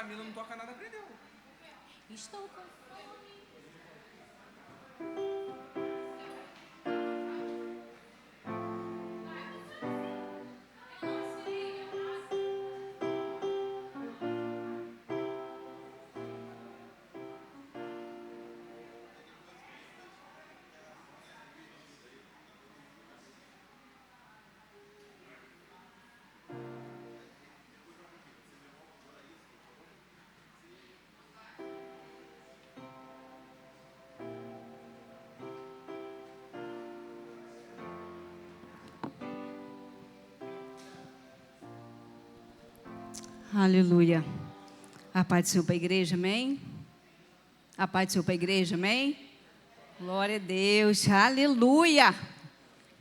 Camila não toca nada, aprendeu. Estou com Aleluia. A paz do Senhor para a igreja, amém? A paz do Senhor para a igreja, amém? Glória a Deus, aleluia.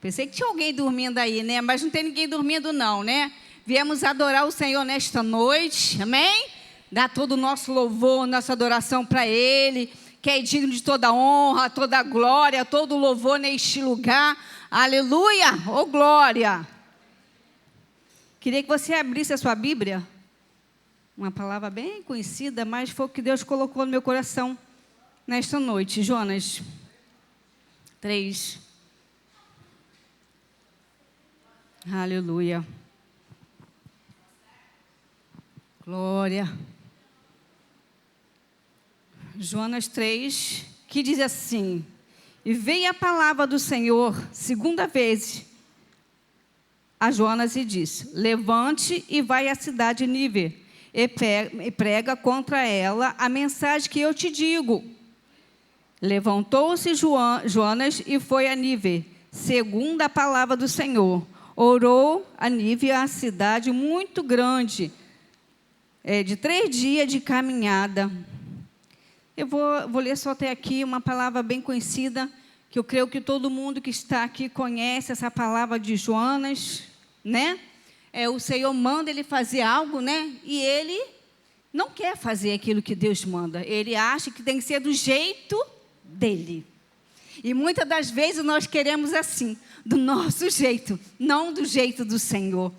Pensei que tinha alguém dormindo aí, né? Mas não tem ninguém dormindo não, né? Viemos adorar o Senhor nesta noite, amém? Dar todo o nosso louvor, nossa adoração para Ele, que é digno de toda honra, toda glória, todo louvor neste lugar. Aleluia, ô glória. Queria que você abrisse a sua Bíblia. Uma palavra bem conhecida, mas foi o que Deus colocou no meu coração nesta noite. Jonas 3. Aleluia. Glória. Jonas 3, que diz assim: e veio a palavra do Senhor segunda vez a Jonas e disse: levante e vai à cidade de Nínive e prega contra ela a mensagem que eu te digo. Levantou-se Jonas e foi a Nínive, segundo a palavra do Senhor. Orou a Nínive, a cidade muito grande, de 3 dias de caminhada. Eu vou ler só até aqui uma palavra bem conhecida, que eu creio que todo mundo que está aqui conhece essa palavra de Jonas, né? O Senhor manda ele fazer algo, né? E ele não quer fazer aquilo que Deus manda. Ele acha que tem que ser do jeito dele. E muitas das vezes nós queremos assim, do nosso jeito, não do jeito do Senhor.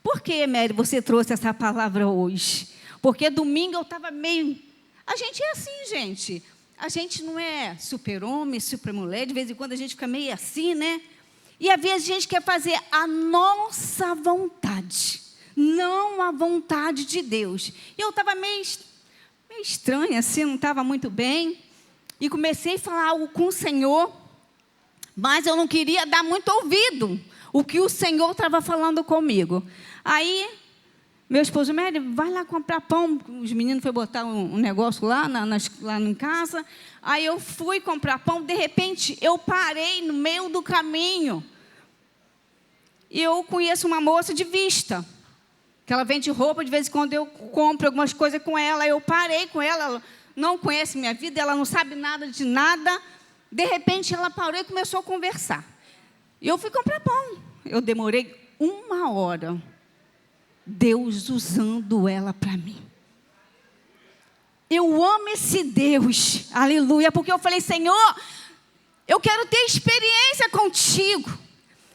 Por que, Mary, você trouxe essa palavra hoje? Porque domingo eu estava meio... A gente é assim, gente. A gente não é super-homem, super-mulher. De vez em quando a gente fica meio assim, né? E às vezes a gente quer fazer a nossa vontade, não a vontade de Deus. E eu estava meio estranha, assim, não estava muito bem. E comecei a falar algo com o Senhor, mas eu não queria dar muito ouvido o que o Senhor estava falando comigo. Aí, meu esposo, Mary, vai lá comprar pão. Os meninos foram botar um negócio lá em casa. Aí eu fui comprar pão. De repente, eu parei no meio do caminho. E eu conheço uma moça de vista, que ela vende roupa. De vez em quando eu compro algumas coisas com ela. Eu parei com ela. Ela não conhece minha vida. Ela não sabe nada de nada. De repente, ela parou e começou a conversar. E eu fui comprar pão. Eu demorei 1 hora. Deus usando ela para mim. Eu amo esse Deus, aleluia, porque eu falei: Senhor, eu quero ter experiência contigo.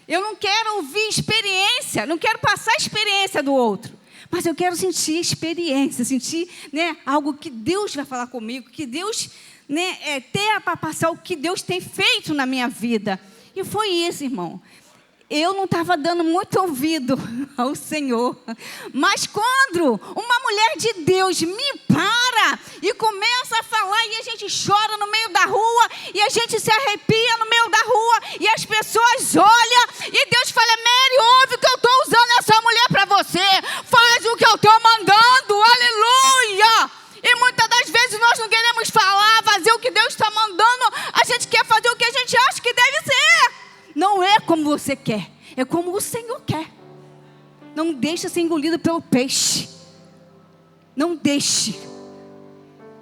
Eu não quero ouvir experiência, não quero passar a experiência do outro, mas eu quero sentir experiência, sentir, né, algo que Deus vai falar comigo, que Deus, né, ter para passar o que Deus tem feito na minha vida. E foi isso, irmão. Eu não estava dando muito ouvido ao Senhor. Mas quando uma mulher de Deus me para e começa a falar, e a gente chora no meio da rua, e a gente se arrepia no meio da rua, e as pessoas olham, e Deus fala: Mary, ouve que eu estou usando essa mulher para você. Faz o que eu estou mandando, aleluia. E muitas das vezes nós não queremos falar, fazer o que Deus está mandando. A gente quer fazer o que a gente acha que deve ser. Não é como você quer, é como o Senhor quer. Não deixe ser engolido pelo peixe. Não deixe.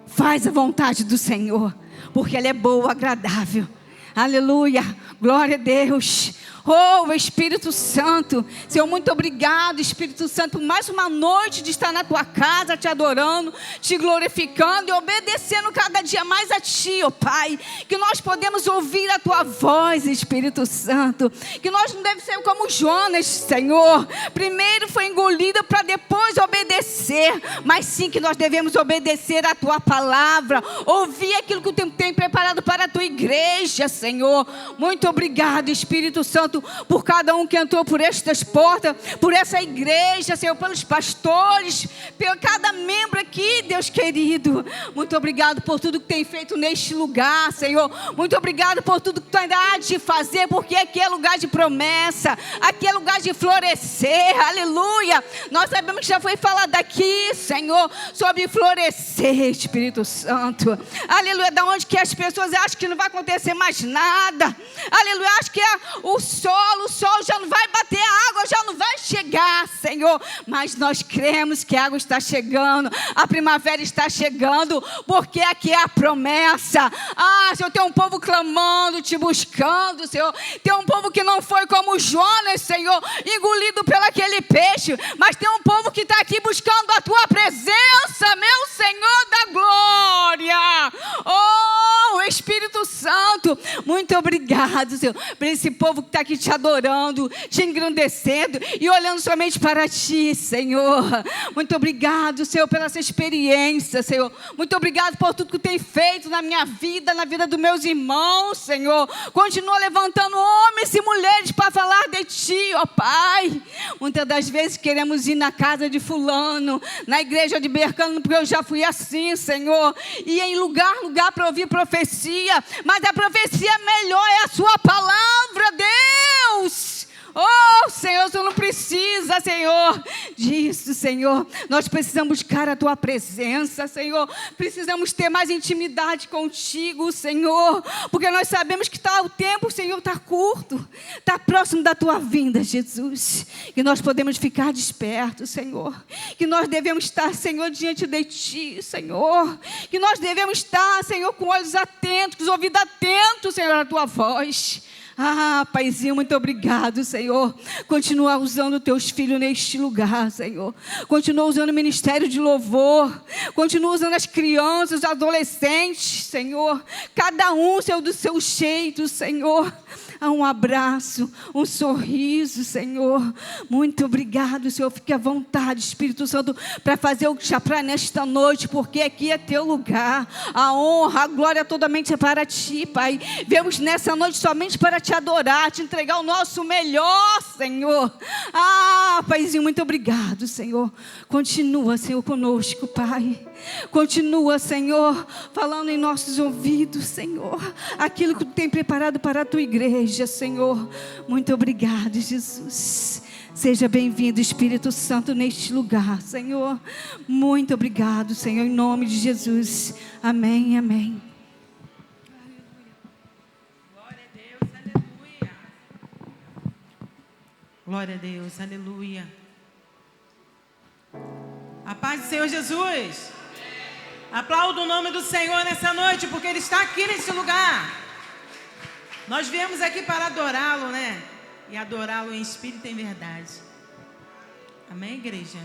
Faz a vontade do Senhor, porque ela é boa, agradável. Aleluia, glória a Deus. Oh, Espírito Santo, Senhor, muito obrigado, Espírito Santo, por mais uma noite de estar na tua casa, te adorando, te glorificando e obedecendo cada dia mais a ti, ó Pai. Que nós podemos ouvir a tua voz, Espírito Santo. Que nós não devemos ser como Jonas, Senhor. Primeiro foi engolido para depois obedecer, mas sim que nós devemos obedecer a tua palavra, ouvir aquilo que tu tem preparado para a tua igreja, Senhor. Muito obrigado, Espírito Santo, por cada um que entrou por estas portas, por essa igreja, Senhor, pelos pastores, por cada membro aqui, Deus querido. Muito obrigado por tudo que tem feito neste lugar, Senhor. Muito obrigado por tudo que tu ainda há de fazer, porque aqui é lugar de promessa, aqui é lugar de florescer, aleluia. Nós sabemos que já foi falado aqui, Senhor, sobre florescer, Espírito Santo, aleluia. Da onde que as pessoas acham que não vai acontecer mais nada, aleluia, acho que o sol já não vai bater, a água já não vai chegar, Senhor, mas nós cremos que a água está chegando, a primavera está chegando, porque aqui é a promessa. Senhor, tem um povo clamando, te buscando, Senhor, tem um povo que não foi como Jonas, Senhor, engolido pelo aquele peixe, mas tem um povo que está aqui buscando a tua presença, meu Senhor da glória. Oh, Espírito Santo, muito obrigado, Senhor, por esse povo que está aqui te adorando, te engrandecendo e olhando somente para ti, Senhor. Muito obrigado, Senhor, pela essa experiência, Senhor. Muito obrigado por tudo que tem feito na minha vida, na vida dos meus irmãos, Senhor. Continua levantando homens e mulheres para falar de ti, ó Pai. Muitas das vezes queremos ir na casa de fulano, na igreja de Bercano, porque eu já fui assim, Senhor, e em lugar para ouvir profecia, mas a profecia melhor é a sua palavra, Deus. Oh, Senhor, você não precisa, Senhor, disso, Senhor. Nós precisamos buscar a tua presença, Senhor. Precisamos ter mais intimidade contigo, Senhor, porque nós sabemos que o tempo, Senhor, está curto, está próximo da tua vinda, Jesus. Que nós podemos ficar despertos, Senhor. Que nós devemos estar, Senhor, diante de ti, Senhor. Que nós devemos estar, Senhor, com olhos atentos, com os ouvidos atentos, Senhor, à tua voz. Paizinho, muito obrigado, Senhor. Continua usando teus filhos neste lugar, Senhor. Continua usando o ministério de louvor. Continua usando as crianças, os adolescentes, Senhor. Cada um, Senhor, do seu jeito, Senhor. Um abraço, um sorriso, Senhor. Muito obrigado, Senhor. Fique à vontade, Espírito Santo, para fazer o chapéu nesta noite, porque aqui é teu lugar. A honra, a glória totalmente é para ti, Pai. Viemos nessa noite somente para te adorar, te entregar o nosso melhor, Senhor. Paizinho, muito obrigado, Senhor. Continua, Senhor, conosco, Pai. Continua, Senhor, falando em nossos ouvidos, Senhor, aquilo que tu tem preparado para a tua igreja, Senhor. Muito obrigado, Jesus. Seja bem-vindo, Espírito Santo, neste lugar, Senhor. Muito obrigado, Senhor, em nome de Jesus. Amém, amém. Glória a Deus, aleluia. Glória a Deus, aleluia. A paz do Senhor Jesus. Aplauda o nome do Senhor nessa noite, porque Ele está aqui nesse lugar. Nós viemos aqui para adorá-lo, né? E adorá-lo em espírito e em verdade. Amém, igreja?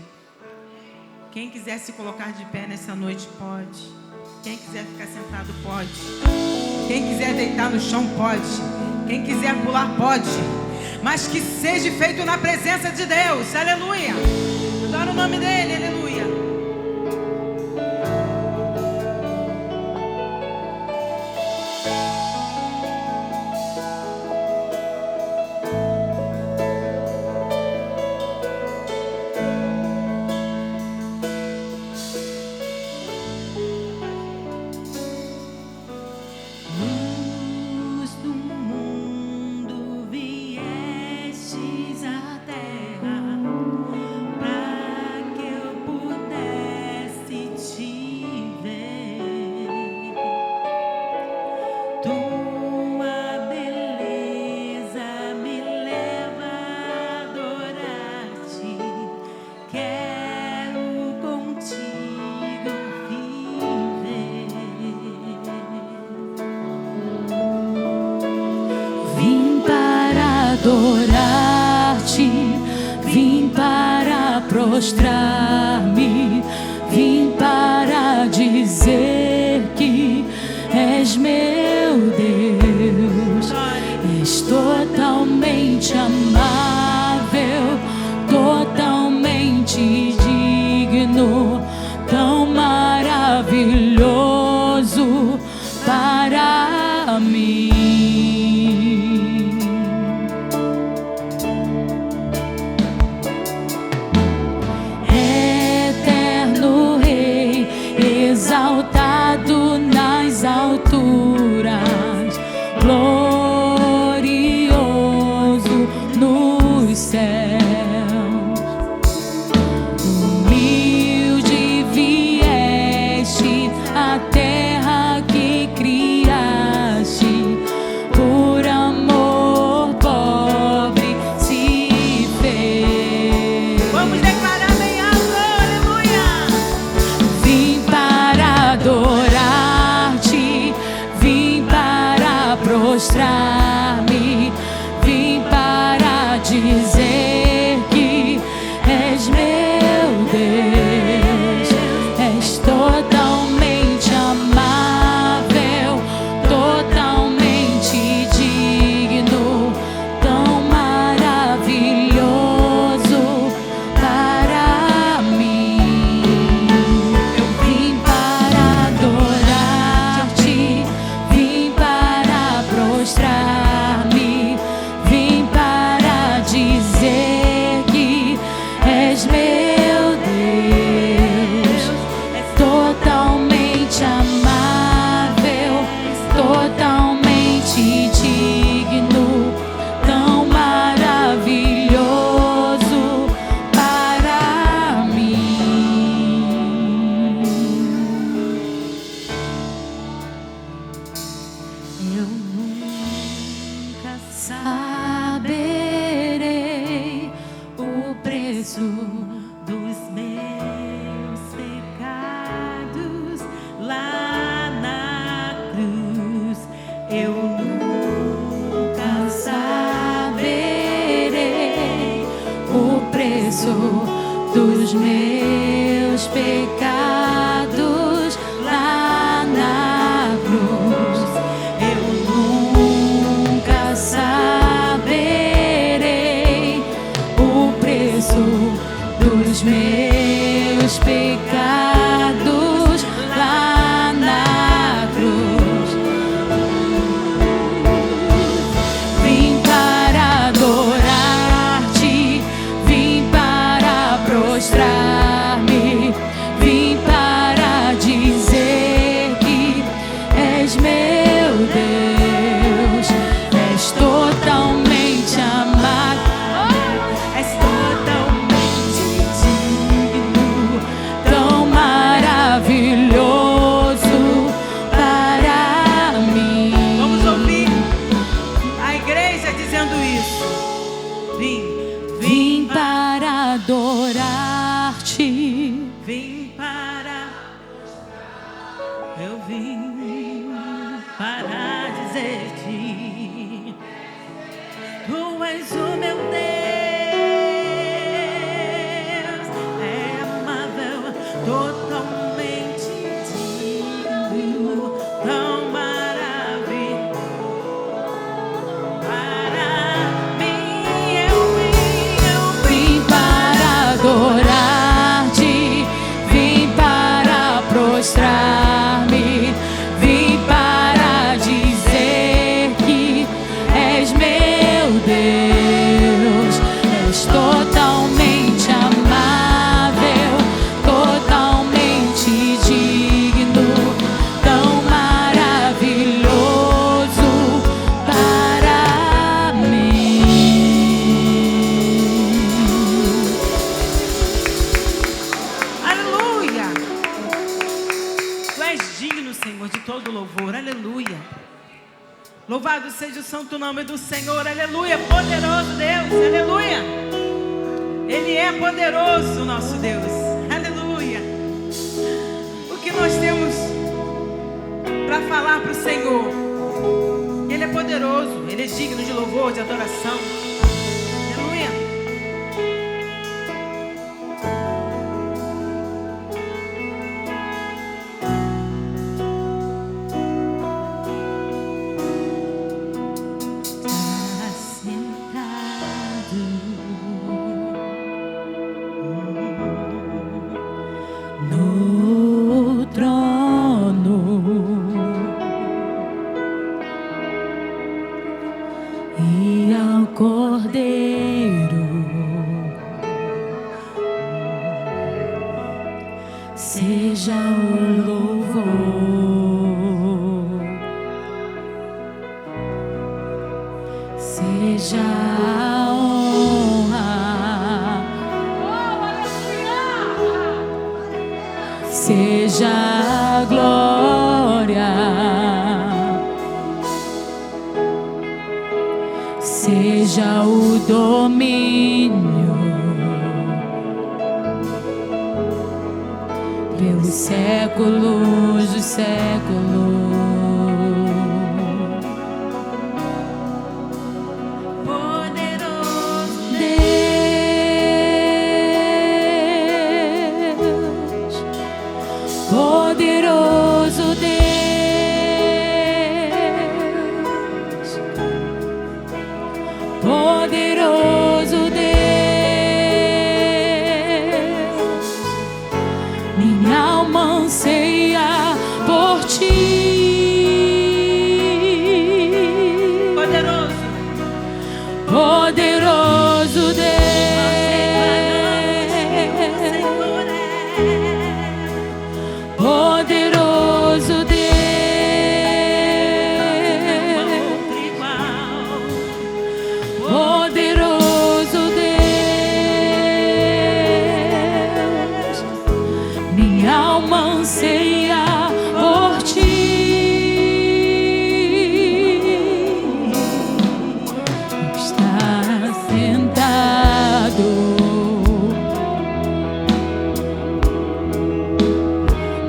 Quem quiser se colocar de pé nessa noite, pode. Quem quiser ficar sentado, pode. Quem quiser deitar no chão, pode. Quem quiser pular, pode. Mas que seja feito na presença de Deus. Aleluia. Adora o nome dEle, aleluia. Pra que eu prostrar-me, vim para dizer que és meu Deus. És totalmente amável, totalmente digno, tão maravilhoso para mim. Eterno Rei, exaltado nas alturas, glorioso nos céus. Humilde vieste à terra que criaste, por amor pobre se fez. Vamos declarar bem alto, aleluia. Vim para adorar-te, vim para prostrar-me, vim para dizer que és meu Deus. És totalmente amável, totalmente digno, tão maravilhoso para mim. Eu vim para adorar-te, vim para prostrar-me, vim para dizer que és meu Deus. És totalmente amável, totalmente digno, tão maravilhoso para mim. Eu nunca saberei o preço dos meus pecados lá na cruz. Eu nunca saberei o preço dos meus pecados lá na cruz. Eu nunca saberei o preço dos meus pecados lá na cruz. Vim para adorar-te, vim para prostrar-me, vim para dizer que és meu Deus. És totalmente amado, és totalmente digno, tão maravilhoso para mim. Vamos ouvir a igreja dizendo isso. Vim para adorar-te, Vim para. Eu vim para dizer-te: Tu és o meu Deus. É amável, totalmente digno, tão maravilhoso para mim. Eu vim para adorar-te, vim para prostrar-me, vim para dizer que és meu Deus. És totalmente amável, totalmente digno, tão maravilhoso para mim. Aleluia! Tu és digno, Senhor, de todo louvor. Aleluia! Louvado seja o santo nome do Senhor. Aleluia! Poderoso Deus. Aleluia! Ele é poderoso, nosso Deus. Aleluia! O que nós temos para falar para o Senhor? Ele é poderoso. Ele é digno de louvor, de adoração. Aleluia! seja o domínio pelos séculos dos séculos. Poderoso Deus, poderoso Deus, minha alma anseia por ti. Poderoso, poderoso Deus, poderoso Deus, poderoso Deus, minha alma anseia por ti. Está sentado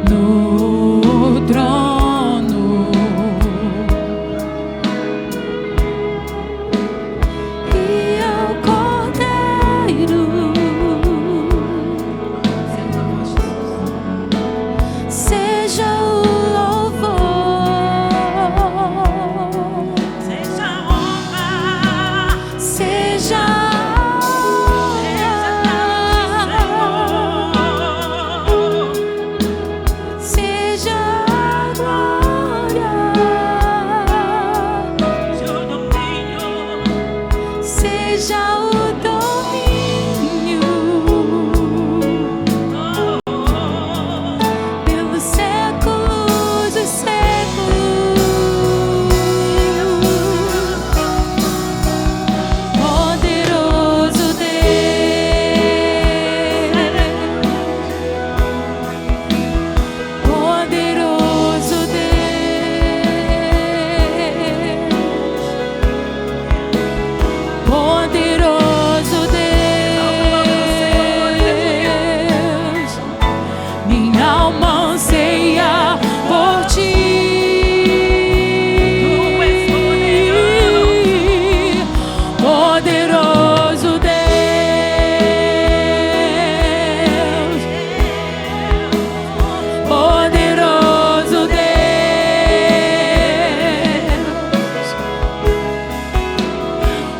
no trono, e ao Cordeiro seja o louvor, seja a honra, seja seja a glória, seja o domínio, seja o domínio pelos séculos dos séculos. Poderoso Deus, poderoso Deus, poderoso Deus, minha alma anseia por ti. Poderoso Deus, poderoso Deus,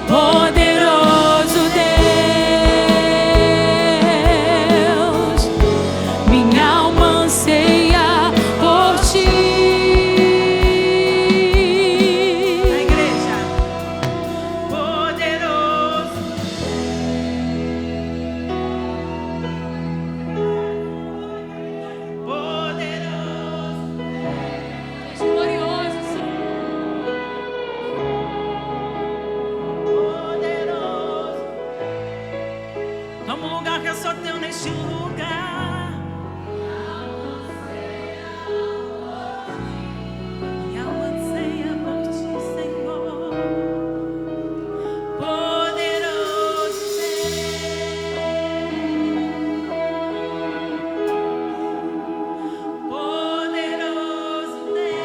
poderoso Deus, minha alma anseia por ti. a igreja, poderoso, poderoso, Glorioso poderoso. Toma um lugar que é só teu neste lugar. Minha alma anseia por ti, Senhor. Poderoso Deus, poderoso Deus,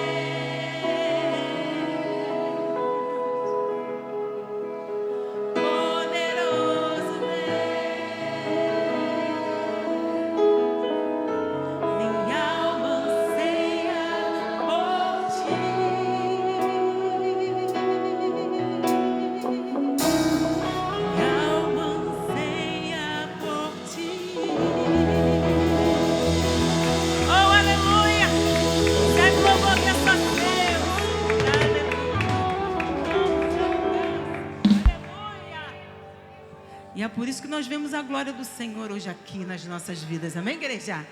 poderoso Deus, minha alma anseia por ti. Minha alma anseia por ti. Oh, aleluia! Recebe louvor que é só Deus. Aleluia! E é por isso que nós vemos a glória do Senhor hoje aqui nas nossas vidas. Amém, igreja?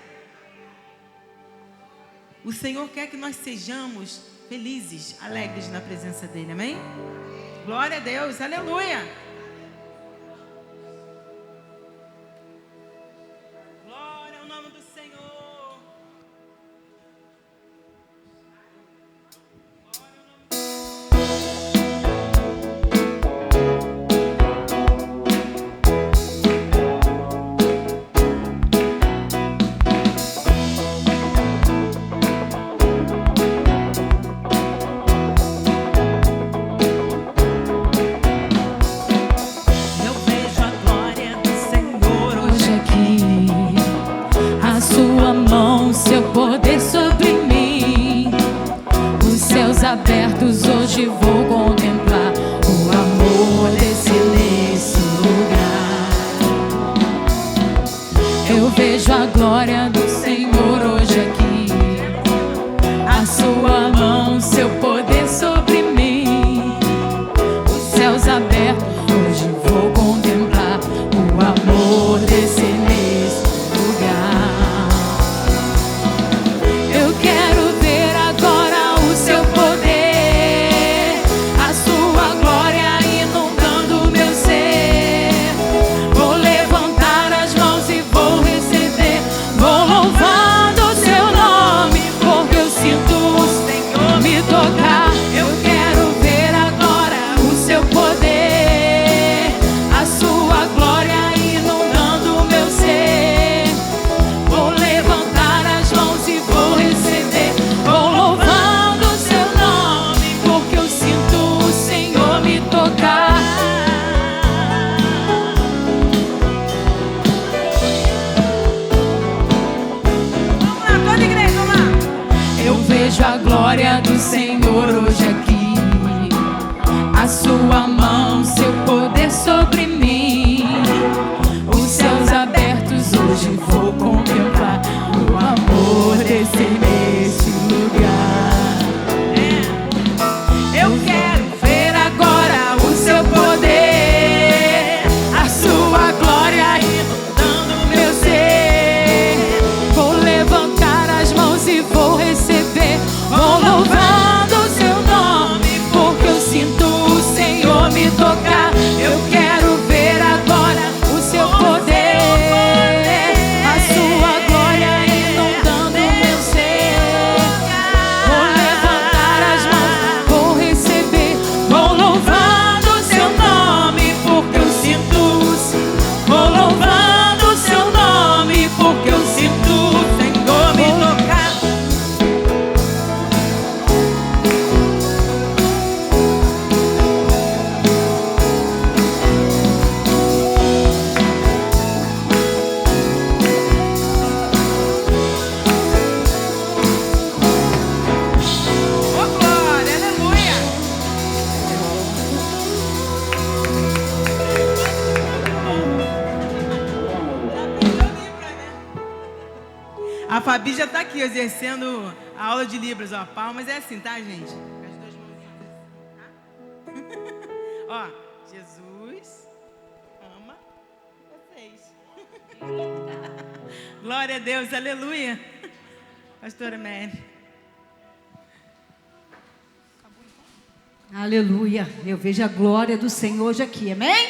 O Senhor quer que nós sejamos felizes, alegres na presença dEle. Amém? Glória a Deus. Aleluia! abertos hoje vou contemplar o amor desse nesse lugar. Eu vejo a glória do Senhor hoje aqui, a sua mão, seu poder sobre mim. Os céus abertos, hoje vou contemplar o amor desse nesse lugar. Eu quero ver agora o seu poder, a sua glória inundando meu ser. Vou levantar as mãos e vou receber, vou louvando o seu nome, porque eu sinto o Senhor me tocar. Eu quero ver agora o seu poder, a sua glória inundando meu ser. Vou levantar as mãos e vou receber, vou louvando o seu nome, porque eu sinto o Senhor me tocar. Vamos lá, toda igreja, vamos lá. Eu vejo a glória do Senhor hoje aqui, a sua mão, seu poder sobre mim. Os céus abertos hoje vou contemplar o amor desse nesse lugar. Eu quero ver agora o seu poder, a sua glória inundando meu ser. Vou levantar as mãos e vou receber, vou louvando o seu nome, porque eu sinto o Senhor me tocar. Eu quero ver agora o seu poder, a sua glória inundando meu ser. Vou levantar as mãos, vou receber, vou louvando o seu nome, porque eu sinto o Senhor. Vou louvando o seu nome, porque eu sinto o Senhor me tocar. Ô, glória, aleluia. A Fabi já tá aqui exercendo a aula de Libras, ó. Palmas é assim, tá, gente? Com as duas mãozinhas. Tá? Ó, Jesus ama vocês. Glória a Deus, aleluia. Pastora Mary. Aleluia. Eu vejo a glória do Senhor hoje aqui. Amém?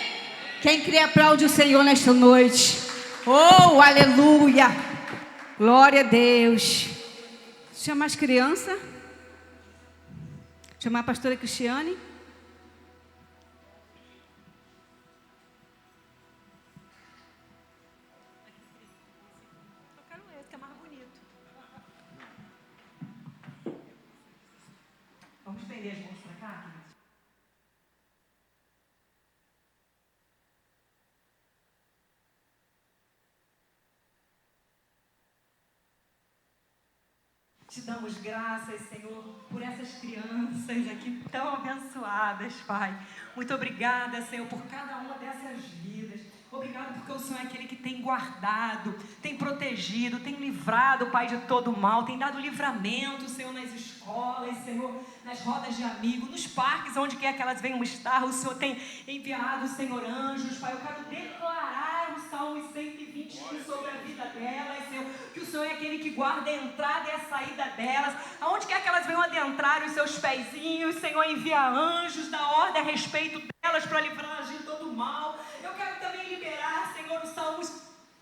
Quem crê aplaude o Senhor nesta noite. Oh, aleluia. Glória a Deus. Chamar as crianças. Chamar a pastora Cristiane. Eu quero esse, que é mais bonito. Vamos estender as mãos pra cá, queridos? Te damos graças, Senhor, por essas crianças aqui tão abençoadas, Pai. Muito obrigada, Senhor, por cada uma dessas vidas. Obrigado porque o Senhor é aquele que tem guardado, tem protegido, tem livrado, Pai, de todo mal, tem dado livramento, Senhor, nas escolas, Senhor, nas rodas de amigos, nos parques, onde quer que elas venham estar. O Senhor tem enviado, Senhor, anjos, Pai. Eu quero declarar o Salmo 121 sobre a vida delas, Senhor, que o Senhor é aquele que guarda a entrada e a saída delas, aonde quer que elas venham adentrar os seus pezinhos, Senhor, envia anjos, dá ordem a respeito delas para livrá-las de todo mal. Eu quero também liberar, Senhor, o Salmo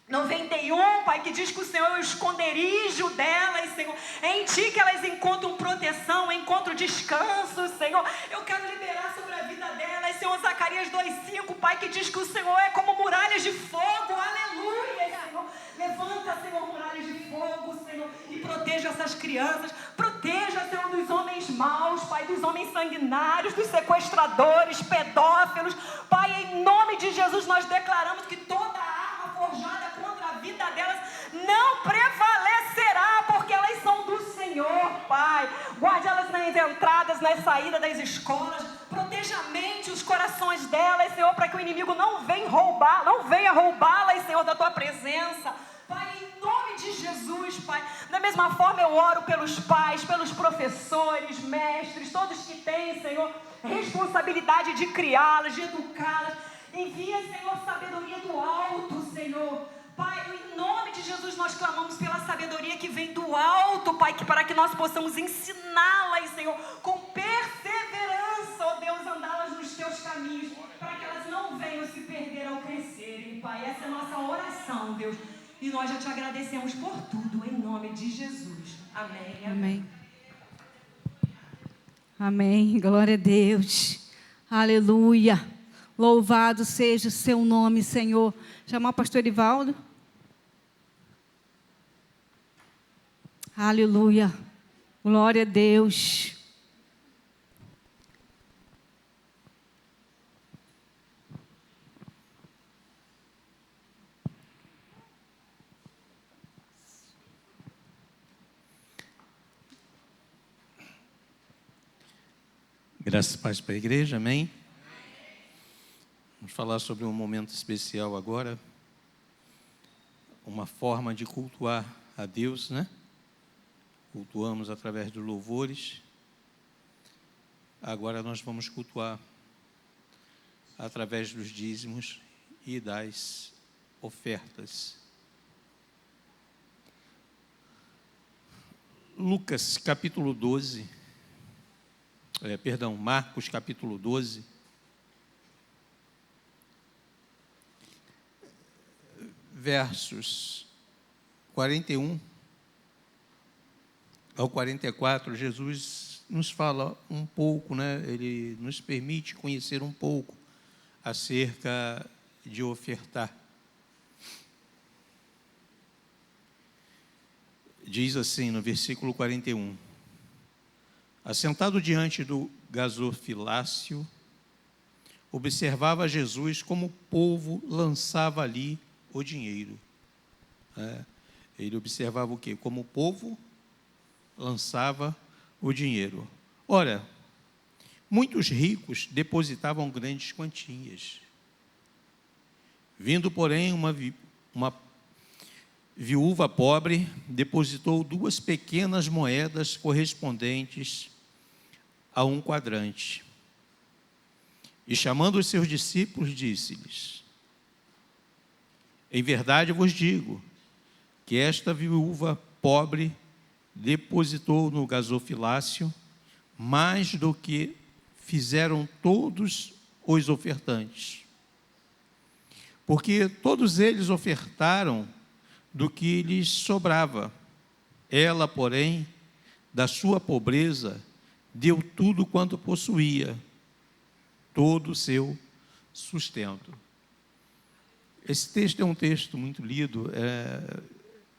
91, Pai, que diz que o Senhor é o esconderijo delas, Senhor. É em Ti que elas encontram proteção, encontram descanso, Senhor. Eu quero liberar sobre a vida delas, Senhor, Zacarias 2:5, Pai, que diz que o Senhor é como muralhas de fogo. Aleluia, Senhor. Levanta, Senhor, muralhas de fogo, Senhor, e proteja essas crianças. Proteja, Senhor, dos homens maus, Pai, dos homens sanguinários, dos sequestradores, pedófilos. Pai, em nome de Jesus, nós declaramos que toda arma forjada contra a vida delas não prevalecerá, porque elas são do Senhor, Pai. Guarde elas na nas entradas, nas saídas das escolas. Proteja a mente, os corações delas, Senhor, para que o inimigo não venha roubá-las, Senhor, da tua presença. Pai, em nome de Jesus, Pai. Da mesma forma eu oro pelos pais, pelos professores, mestres, todos que têm, Senhor, responsabilidade de criá-las, de educá-las. Envia, Senhor, sabedoria do alto, Senhor. Pai, em nome de Jesus, nós clamamos pela sabedoria que vem do alto, Pai, para que nós possamos ensiná-las, Senhor, com perseverança, ó Deus, andá-las nos teus caminhos, para que elas não venham se perder ao crescerem, Pai. Essa é a nossa oração, Deus. E nós já te agradecemos por tudo, em nome de Jesus. Amém. Amém. Amém. Glória a Deus. Aleluia. Louvado seja o seu nome, Senhor. Chamar o pastor Ivaldo. Aleluia. Glória a Deus. Graças e paz para a igreja, amém? Vamos falar sobre um momento especial agora, uma forma de cultuar a Deus, né? Cultuamos através dos louvores, agora nós vamos cultuar através dos dízimos e das ofertas. Lucas capítulo 12, Marcos capítulo 12, versos 41 ao 44, Jesus nos fala um pouco, né? Ele nos permite conhecer um pouco acerca de ofertar. Diz assim no versículo 41: assentado diante do gasofilácio, observava Jesus como o povo lançava ali o dinheiro. Ele observava o quê? Como o povo lançava o dinheiro. Ora, muitos ricos depositavam grandes quantias. Vindo, porém, uma viúva pobre, depositou 2 pequenas moedas correspondentes a 1 quadrante. E chamando os seus discípulos, disse-lhes: em verdade vos digo que esta viúva pobre depositou no gasofilácio mais do que fizeram todos os ofertantes. Porque todos eles ofertaram do que lhes sobrava. Ela, porém, da sua pobreza, deu tudo quanto possuía, todo o seu sustento. Esse texto é um texto muito lido.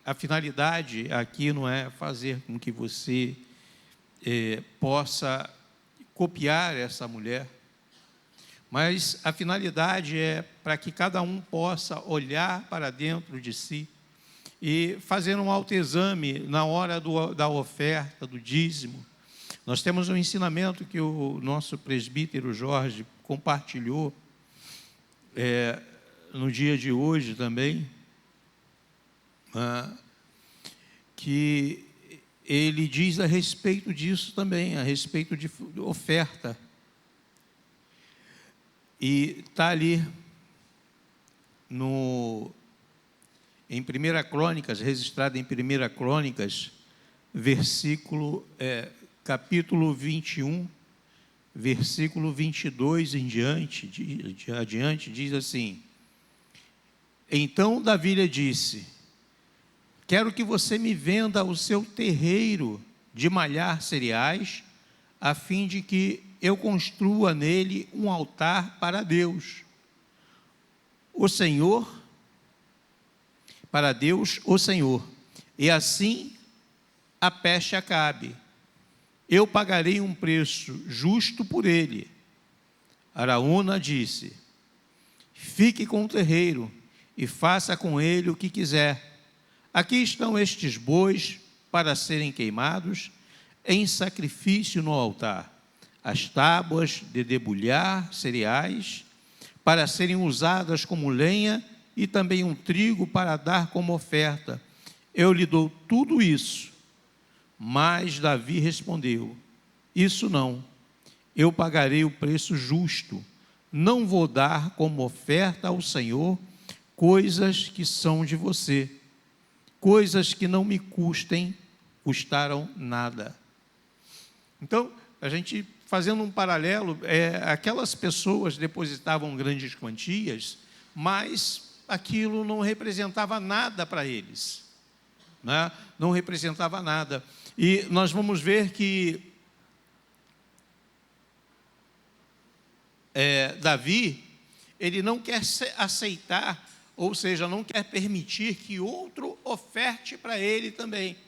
A finalidade aqui não é fazer com que você possa copiar essa mulher, mas a finalidade é para que cada um possa olhar para dentro de si e fazer um autoexame na hora da oferta, do dízimo. Nós temos um ensinamento que o nosso presbítero Jorge compartilhou no dia de hoje também, que ele diz a respeito disso também, a respeito de oferta. E está ali em 1 Crônicas, registrado em 1 Crônicas, capítulo 21, versículo 22 em diante, diz assim: então Davi lhe disse: quero que você me venda o seu terreiro de malhar cereais, a fim de que eu construa nele um altar para Deus, o Senhor, e assim a peste acabe. Eu pagarei um preço justo por ele. Araúna disse: fique com o terreiro e faça com ele o que quiser. Aqui estão estes bois para serem queimados, em sacrifício no altar, as tábuas de debulhar cereais, para serem usadas como lenha, e também um trigo para dar como oferta. Eu lhe dou tudo isso. Mas Davi respondeu: isso não, eu pagarei o preço justo. Não vou dar como oferta ao Senhor coisas que são de você, coisas que não me custaram nada. Então, a gente fazendo um paralelo, aquelas pessoas depositavam grandes quantias, mas aquilo não representava nada para eles, né? Não representava nada. E nós vamos ver que Davi, ele não quer aceitar, ou seja, não quer permitir que outro oferte para ele também.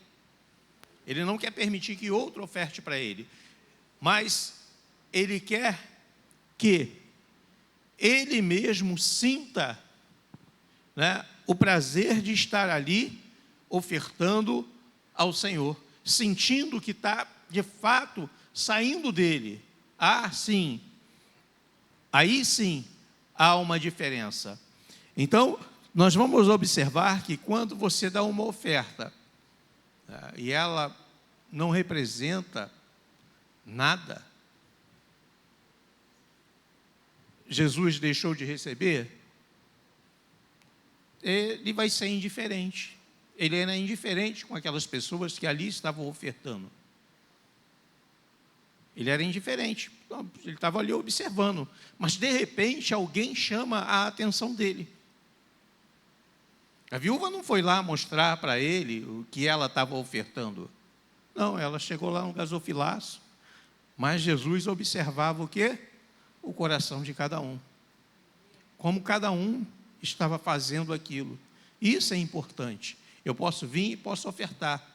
Ele não quer permitir que outro oferte para ele, mas ele quer que ele mesmo sinta, né, o prazer de estar ali ofertando ao Senhor, sentindo que está de fato saindo dele. Sim, aí sim há uma diferença. Então, nós vamos observar que quando você dá uma oferta, e ela não representa nada, Jesus deixou de receber, ele vai ser indiferente. Ele era indiferente com aquelas pessoas que ali estavam ofertando. Ele era indiferente, ele estava ali observando, mas de repente alguém chama a atenção dele. A viúva não foi lá mostrar para ele o que ela estava ofertando. Não, ela chegou lá no gasofilaço, mas Jesus observava o quê? O coração de cada um. Como cada um estava fazendo aquilo. Isso é importante. Eu posso vir e posso ofertar,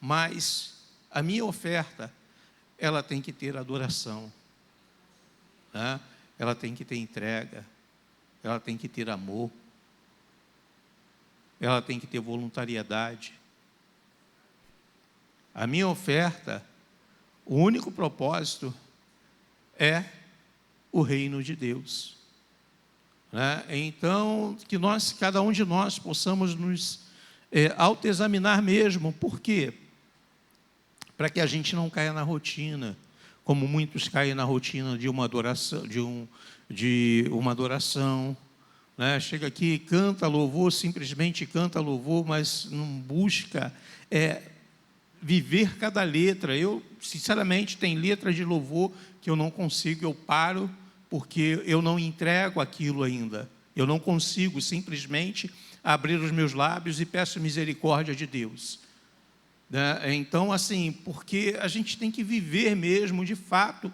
mas a minha oferta, ela tem que ter adoração, né? Ela tem que ter entrega, ela tem que ter amor, ela tem que ter voluntariedade. A minha oferta, o único propósito é o reino de Deus, né? Então, que nós, cada um de nós, possamos nos autoexaminar mesmo. Por quê? Para que a gente não caia na rotina, como muitos caem na rotina de uma adoração, né? Chega aqui, canta louvor, simplesmente canta louvor, mas não busca viver cada letra. Eu, sinceramente, tem letra de louvor que eu não consigo, eu paro, porque eu não entrego aquilo ainda. Eu não consigo simplesmente abrir os meus lábios e peço misericórdia de Deus, né? Então, assim, porque a gente tem que viver mesmo, de fato,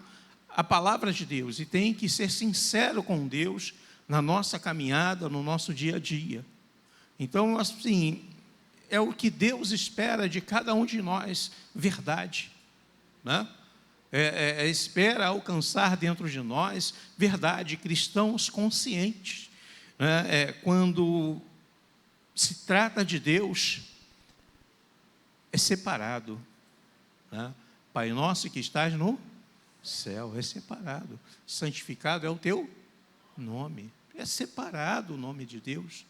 a palavra de Deus, e tem que ser sincero com Deus na nossa caminhada, no nosso dia a dia. Então, assim, é o que Deus espera de cada um de nós, verdade, né? Espera alcançar dentro de nós verdade, cristãos conscientes, né? Quando se trata de Deus, é separado, né? Pai nosso que estás no céu, é separado. Santificado é o teu nome, é separado o nome de Deus.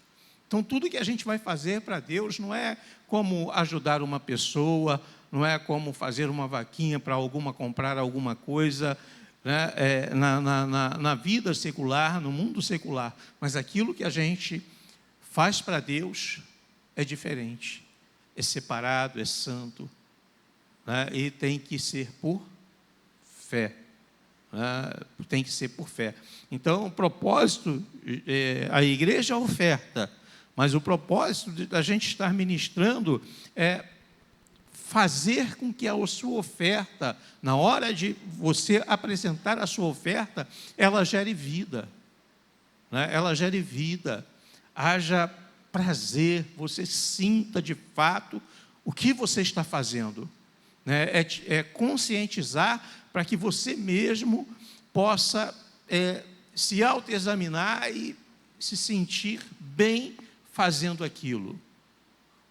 Então, tudo que a gente vai fazer para Deus não é como ajudar uma pessoa, não é como fazer uma vaquinha para comprar alguma coisa, né? Na vida secular, no mundo secular. Mas aquilo que a gente faz para Deus é diferente, é separado, é santo, né? E tem que ser por fé, né? Tem que ser por fé. Então, o propósito, a igreja oferta, mas o propósito da gente estar ministrando é fazer com que a sua oferta, na hora de você apresentar a sua oferta, ela gere vida, né? Ela gere vida, haja prazer, você sinta de fato o que você está fazendo, né? É conscientizar para que você mesmo possa se autoexaminar e se sentir bem fazendo aquilo,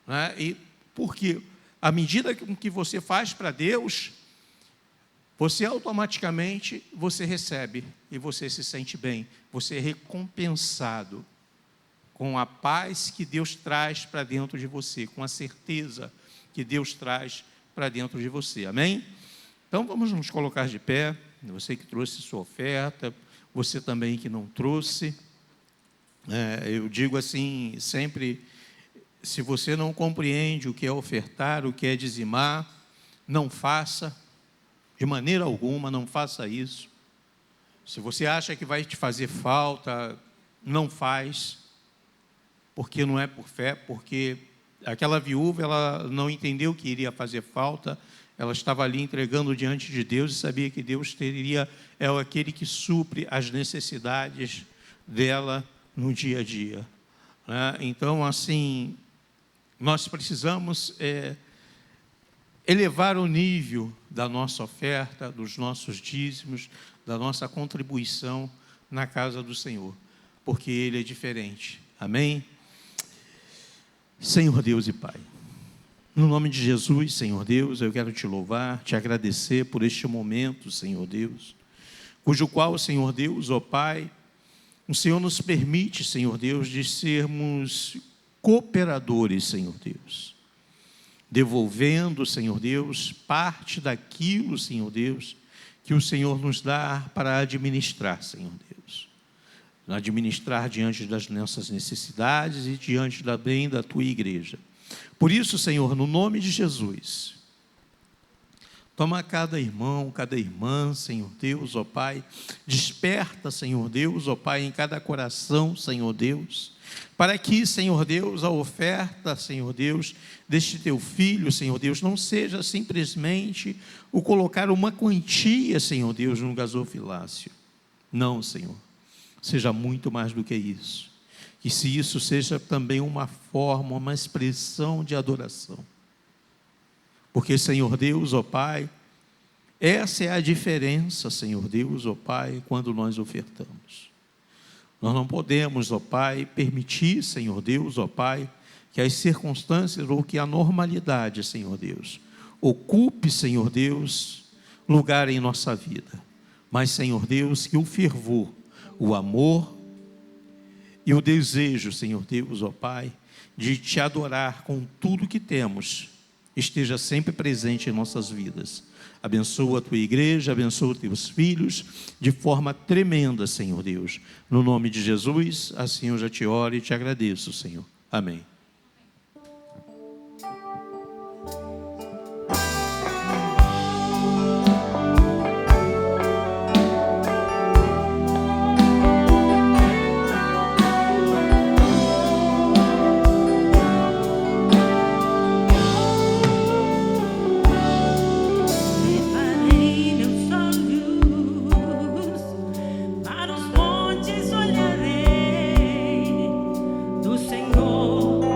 né? E porque à medida que você faz para Deus, você automaticamente você recebe e você se sente bem, você é recompensado com a paz que Deus traz para dentro de você, com a certeza que Deus traz para dentro de você, amém? Então vamos nos colocar de pé, você que trouxe sua oferta, você também que não trouxe. Eu digo assim, sempre, se você não compreende o que é ofertar, o que é dizimar, não faça, de maneira alguma, não faça isso. Se você acha que vai te fazer falta, não faz, porque não é por fé, porque aquela viúva, ela não entendeu que iria fazer falta, ela estava ali entregando diante de Deus e sabia que Deus é aquele que supre as necessidades dela no dia a dia, né? Então, assim, nós precisamos elevar o nível da nossa oferta, dos nossos dízimos, da nossa contribuição na casa do Senhor, porque Ele é diferente, amém? Senhor Deus e Pai, no nome de Jesus, Senhor Deus, eu quero te louvar, te agradecer por este momento, Senhor Deus, cujo qual, Senhor Deus, ó Pai, o Senhor nos permite, Senhor Deus, de sermos cooperadores, Senhor Deus, devolvendo, Senhor Deus, parte daquilo, Senhor Deus, que o Senhor nos dá para administrar, Senhor Deus, administrar diante das nossas necessidades e diante bem da Tua igreja. Por isso, Senhor, no nome de Jesus, toma cada irmão, cada irmã, Senhor Deus, ó Pai, desperta, Senhor Deus, ó Pai, em cada coração, Senhor Deus, para que, Senhor Deus, a oferta, Senhor Deus, deste Teu Filho, Senhor Deus, não seja simplesmente o colocar uma quantia, Senhor Deus, no gasofilácio. Não, Senhor, seja muito mais do que isso. Que se isso seja também uma forma, uma expressão de adoração. Porque, Senhor Deus, ó Pai, essa é a diferença, Senhor Deus, ó Pai, quando nós ofertamos. Nós não podemos, ó Pai, permitir, Senhor Deus, ó Pai, que as circunstâncias ou que a normalidade, Senhor Deus, ocupe, Senhor Deus, lugar em nossa vida. Mas, Senhor Deus, que o fervor, o amor e o desejo, Senhor Deus, ó Pai, de Te adorar com tudo que temos, esteja sempre presente em nossas vidas. Abençoa a Tua igreja, abençoa os Teus filhos, de forma tremenda, Senhor Deus. No nome de Jesus, assim eu já te oro e te agradeço, Senhor. Amém. Senhor.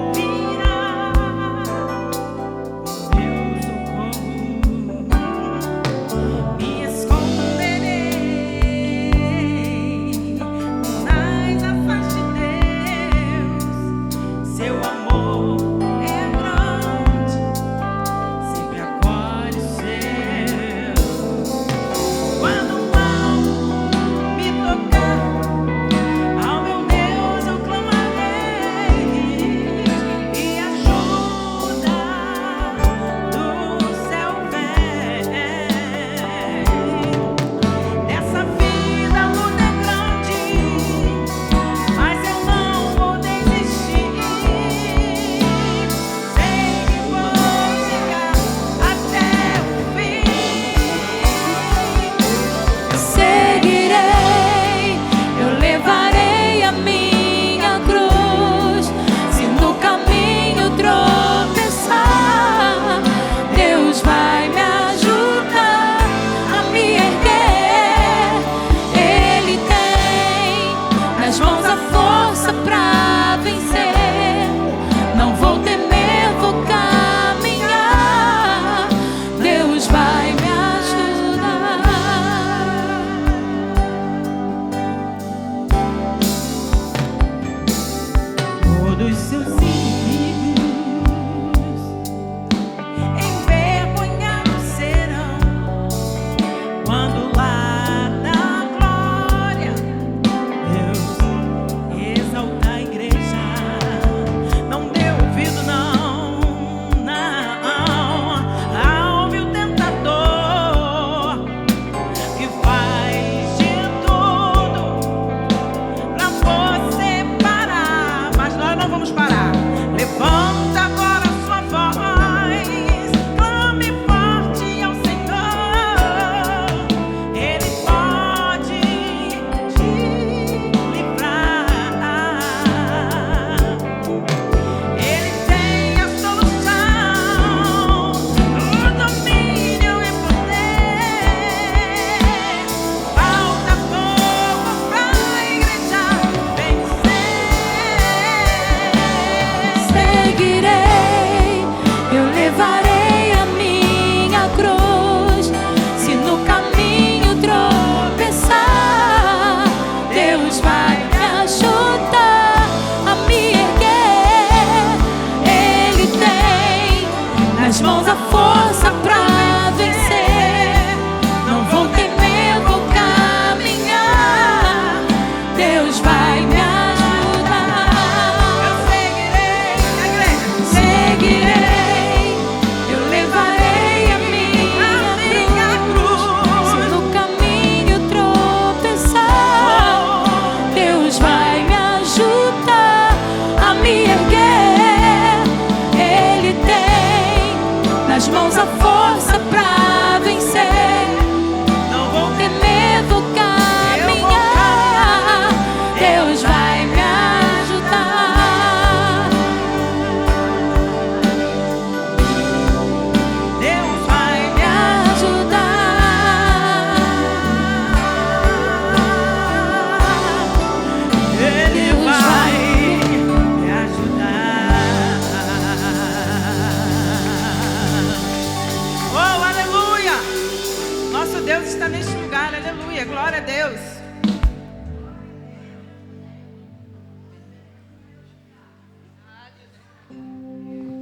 Deus está neste lugar, aleluia, glória a Deus.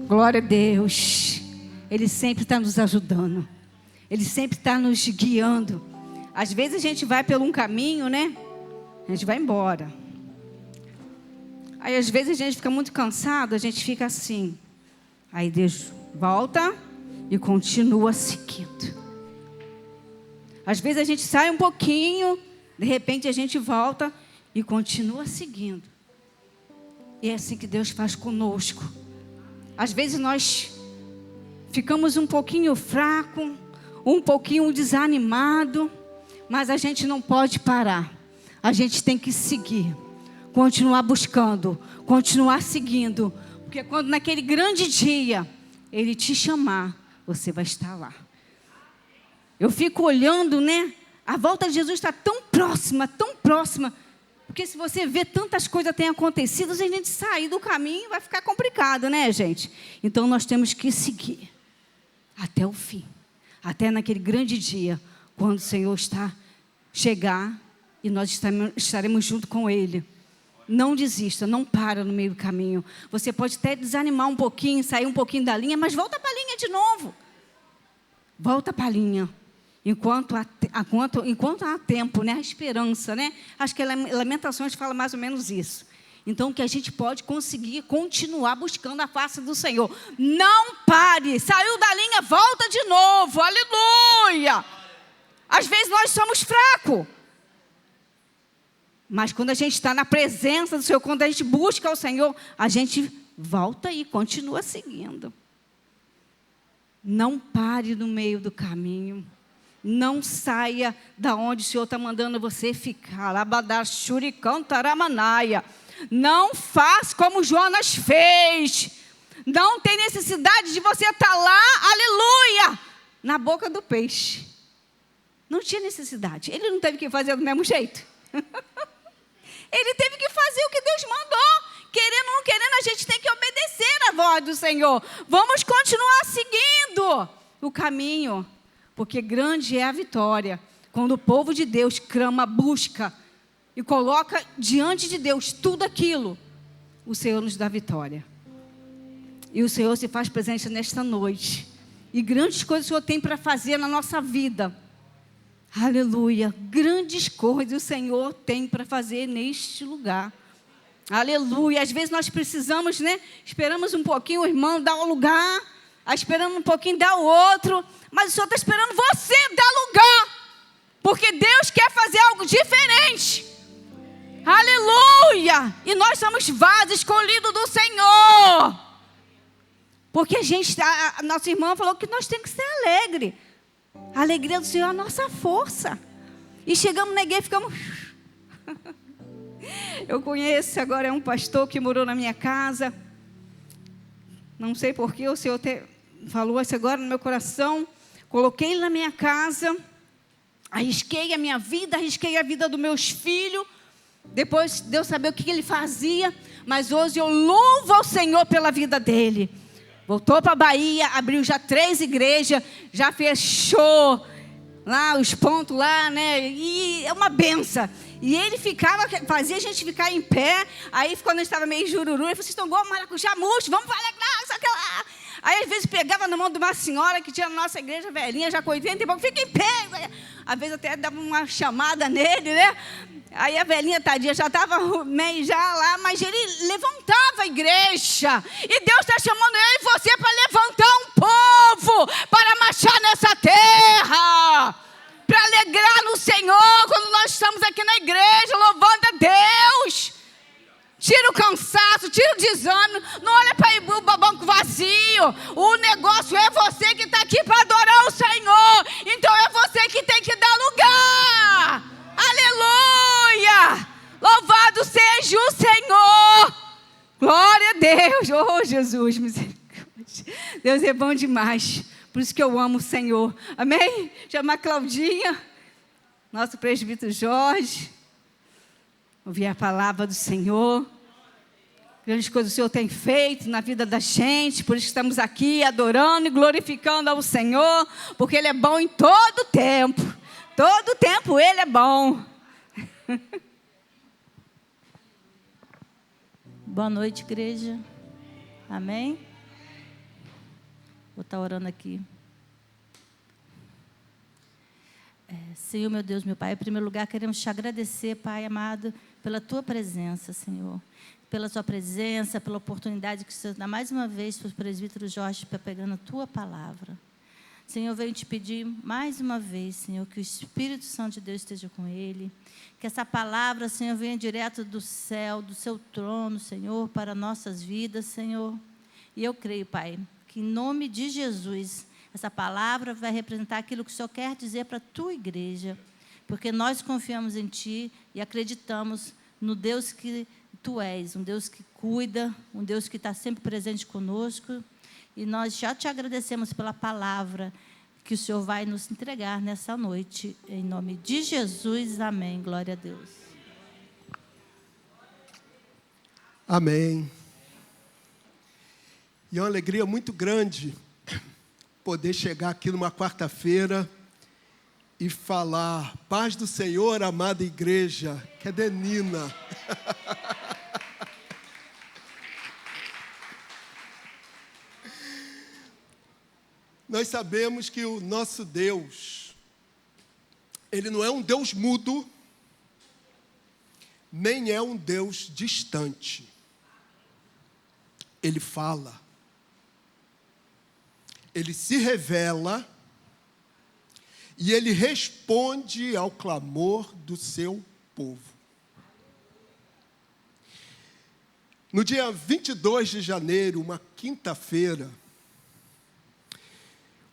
Glória a Deus. Ele sempre está nos ajudando. Ele sempre está nos guiando. Às vezes a gente vai por um caminho, né? A gente vai embora. Aí às vezes a gente fica muito cansado, a gente fica assim. Aí Deus volta e continua seguindo. Às vezes a gente sai um pouquinho, de repente a gente volta e continua seguindo. E é assim que Deus faz conosco. Às vezes nós ficamos um pouquinho fraco, um pouquinho desanimado, mas a gente não pode parar. A gente tem que seguir, continuar buscando, continuar seguindo, porque quando naquele grande dia Ele te chamar, você vai estar lá. Eu fico olhando, né? A volta de Jesus está tão próxima, porque se você vê tantas coisas têm acontecido, se a gente sair do caminho, vai ficar complicado, né, gente? Então nós temos que seguir até o fim, até naquele grande dia, quando o Senhor chegar e nós estaremos junto com Ele. Não desista, não para no meio do caminho. Você pode até desanimar um pouquinho, sair um pouquinho da linha, mas volta para a linha de novo. Volta para a linha. Enquanto há tempo, né? A esperança, né? Acho que a Lamentações fala mais ou menos isso. Então, que a gente pode conseguir continuar buscando a face do Senhor. Não pare. Saiu da linha, volta de novo. Aleluia. Às vezes nós somos fracos. Mas quando a gente está na presença do Senhor, quando a gente busca o Senhor, a gente volta e continua seguindo. Não pare no meio do caminho. Não saia da onde o Senhor está mandando você ficar. Não faz como Jonas fez. Não tem necessidade de você estar lá, aleluia, na boca do peixe. Não tinha necessidade. Ele não teve que fazer do mesmo jeito. Ele teve que fazer o que Deus mandou. Querendo ou não querendo, a gente tem que obedecer à voz do Senhor. Vamos continuar seguindo o caminho, porque grande é a vitória quando o povo de Deus clama, busca e coloca diante de Deus tudo aquilo. O Senhor nos dá vitória. E o Senhor se faz presente nesta noite. E grandes coisas o Senhor tem para fazer na nossa vida. Aleluia. Grandes coisas o Senhor tem para fazer neste lugar. Aleluia. Às vezes nós precisamos, né? Esperamos um pouquinho o irmão dar um lugar. Esperamos um pouquinho dar o outro. Mas o Senhor está esperando você dar lugar. Porque Deus quer fazer algo diferente. Aleluia. E nós somos vasos escolhidos do Senhor. Porque a nossa irmã falou que nós temos que ser alegre. A alegria do Senhor é a nossa força. E chegamos na igreja e ficamos... Eu conheço, agora é um pastor que morou na minha casa. Não sei porquê, o Senhor falou isso agora no meu coração. Coloquei ele na minha casa. Arrisquei a minha vida, arrisquei a vida dos meus filhos. Depois de eu saber o que ele fazia. Mas hoje eu louvo ao Senhor pela vida dele. Voltou para a Bahia, abriu já 3 igrejas, já fechou lá os pontos lá, né? E é uma benção. E ele fazia a gente ficar em pé. Aí quando a gente estava meio jururu, ele falou: vocês estão igual maracujá murcho, vamos falar lá. Aí às vezes pegava na mão de uma senhora que tinha na nossa igreja velhinha, já com 80 e pouco, fica em pé. Às vezes até dava uma chamada nele, né? Aí a velhinha, tadinha, já estava meio já lá, mas ele levantava a igreja. E Deus está chamando eu e você para levantar um povo, para marchar nessa terra, para alegrar no Senhor, quando nós estamos aqui na igreja, louvando a Deus. Tira o cansaço, tira o desânimo, não olha para o banco vazio. O negócio é você que está aqui para adorar o Senhor. Então é você que tem que dar lugar. Aleluia! Louvado seja o Senhor. Glória a Deus. Oh, Jesus, misericórdia. Deus é bom demais. Por isso que eu amo o Senhor. Amém? Chama a Claudinha, nosso presbítero Jorge. Ouvir a palavra do Senhor. Grandes coisas o Senhor tem feito na vida da gente. Por isso que estamos aqui adorando e glorificando ao Senhor. Porque Ele é bom em todo tempo. Todo tempo Ele é bom. Boa noite, igreja. Amém? Vou estar orando aqui. Senhor, meu Deus, meu Pai, em primeiro lugar, queremos te agradecer, Pai amado, pela Tua presença, Senhor. Pela Tua presença, pela oportunidade que o Senhor dá mais uma vez para o presbítero Jorge, para pegando a Tua palavra. Senhor, eu venho te pedir mais uma vez, Senhor, que o Espírito Santo de Deus esteja com ele. Que essa palavra, Senhor, venha direto do céu, do seu trono, Senhor, para nossas vidas, Senhor. E eu creio, Pai, que em nome de Jesus, essa palavra vai representar aquilo que o Senhor quer dizer para a tua igreja. Porque nós confiamos em Ti e acreditamos no Deus que Tu és, um Deus que cuida, um Deus que está sempre presente conosco. E nós já te agradecemos pela palavra que o Senhor vai nos entregar nessa noite. Em nome de Jesus, amém. Glória a Deus. Amém. E é uma alegria muito grande poder chegar aqui numa quarta-feira e falar: paz do Senhor, amada igreja. Cadê Nina? Nós sabemos que o nosso Deus, Ele não é um Deus mudo, nem é um Deus distante. Ele fala. Ele se revela e Ele responde ao clamor do seu povo. No dia 22 de janeiro, uma quinta-feira,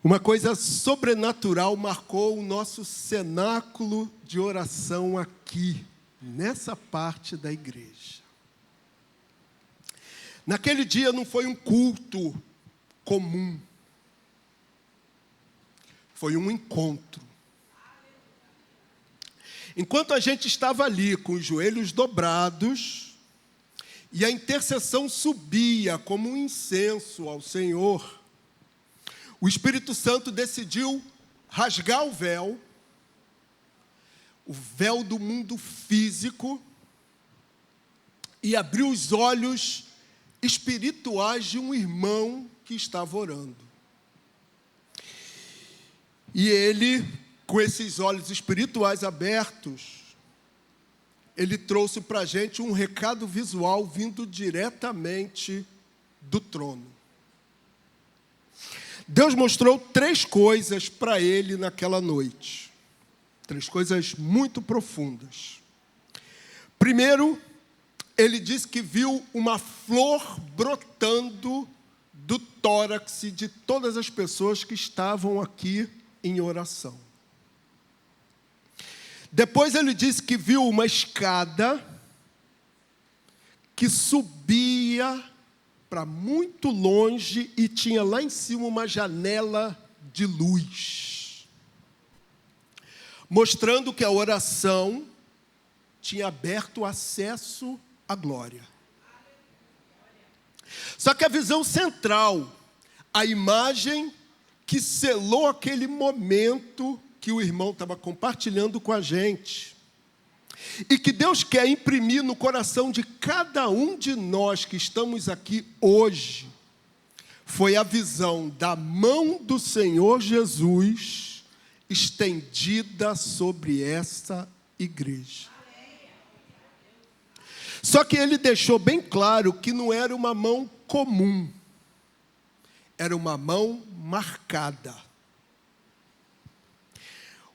uma coisa sobrenatural marcou o nosso cenáculo de oração aqui, nessa parte da igreja. Naquele dia não foi um culto comum. Foi um encontro. Enquanto a gente estava ali com os joelhos dobrados e a intercessão subia como um incenso ao Senhor, o Espírito Santo decidiu rasgar o véu do mundo físico, e abrir os olhos espirituais de um irmão que estava orando. E ele, com esses olhos espirituais abertos, ele trouxe para a gente um recado visual vindo diretamente do trono. Deus mostrou 3 coisas para ele naquela noite. 3 coisas muito profundas. Primeiro, ele disse que viu uma flor brotando do tórax de todas as pessoas que estavam aqui em oração. Depois ele disse que viu uma escada que subia para muito longe e tinha lá em cima uma janela de luz, mostrando que a oração tinha aberto acesso à glória. Só que a visão central, a imagem que selou aquele momento que o irmão estava compartilhando com a gente, e que Deus quer imprimir no coração de cada um de nós que estamos aqui hoje, foi a visão da mão do Senhor Jesus estendida sobre essa igreja. Só que ele deixou bem claro que não era uma mão comum, era uma mão marcada.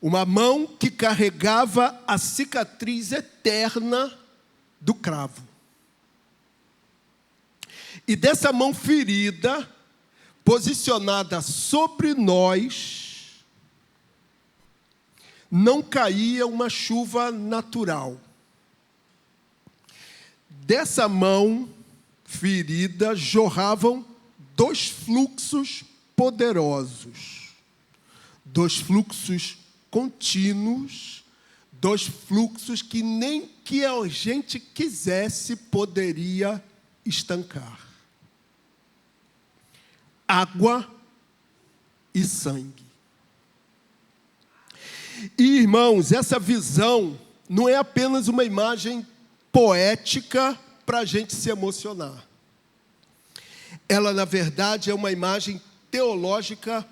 Uma mão que carregava a cicatriz eterna do cravo. E dessa mão ferida, posicionada sobre nós, não caía uma chuva natural. Dessa mão ferida jorravam 2 fluxos poderosos, 2 fluxos contínuos, 2 fluxos que nem que a gente quisesse poderia estancar. Água e sangue. E, irmãos, essa visão não é apenas uma imagem poética para a gente se emocionar. Ela, na verdade, é uma imagem teológica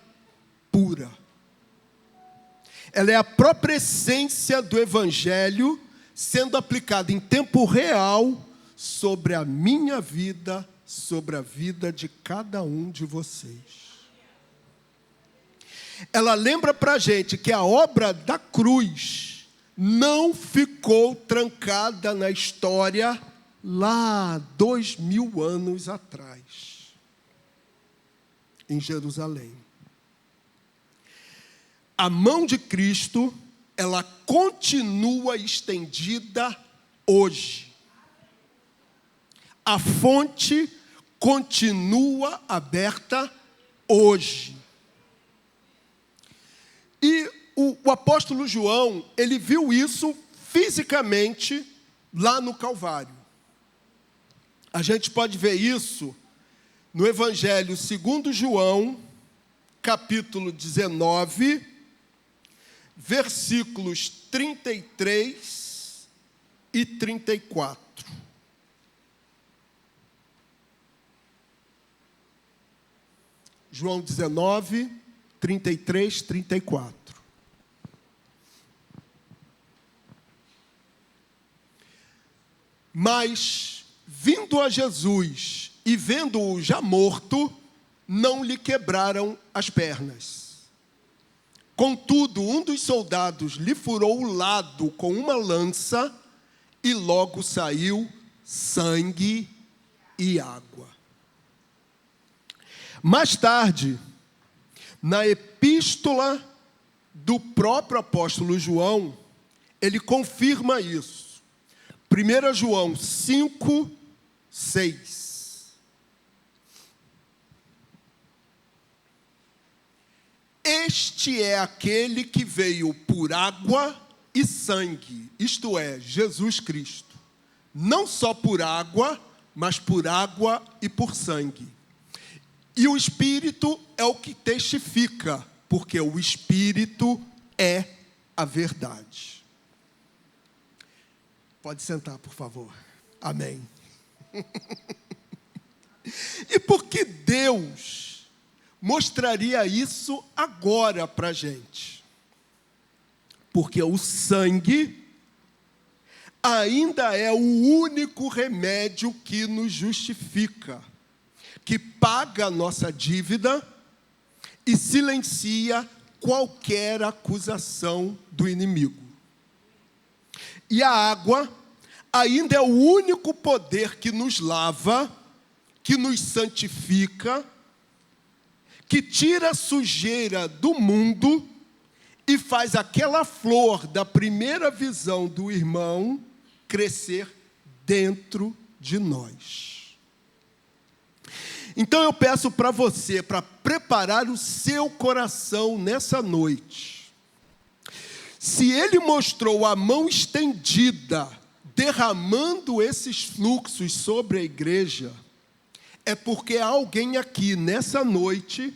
pura. Ela é a própria essência do Evangelho sendo aplicada em tempo real sobre a minha vida, sobre a vida de cada um de vocês. Ela lembra para a gente que a obra da cruz não ficou trancada na história lá 2000 anos atrás, em Jerusalém. A mão de Cristo, ela continua estendida hoje. A fonte continua aberta hoje. E o apóstolo João, ele viu isso fisicamente lá no Calvário. A gente pode ver isso no Evangelho segundo João, capítulo 19, versículos 33 e 34. João 19, 33, 34. Mas, vindo a Jesus e vendo-o já morto, não lhe quebraram as pernas. Contudo, um dos soldados lhe furou o lado com uma lança e logo saiu sangue e água. Mais tarde, na epístola do próprio apóstolo João, ele confirma isso. 1 João 5, 6. Este é aquele que veio por água e sangue, isto é, Jesus Cristo. Não só por água, mas por água e por sangue. E o Espírito é o que testifica, porque o Espírito é a verdade. Pode sentar, por favor. Amém. E por que Deus mostraria isso agora para a gente? Porque o sangue ainda é o único remédio que nos justifica, que paga a nossa dívida e silencia qualquer acusação do inimigo. E a água ainda é o único poder que nos lava, que nos santifica, que tira a sujeira do mundo e faz aquela flor da primeira visão do irmão crescer dentro de nós. Então eu peço para você, para preparar o seu coração nessa noite. Se ele mostrou a mão estendida, derramando esses fluxos sobre a igreja, é porque há alguém aqui nessa noite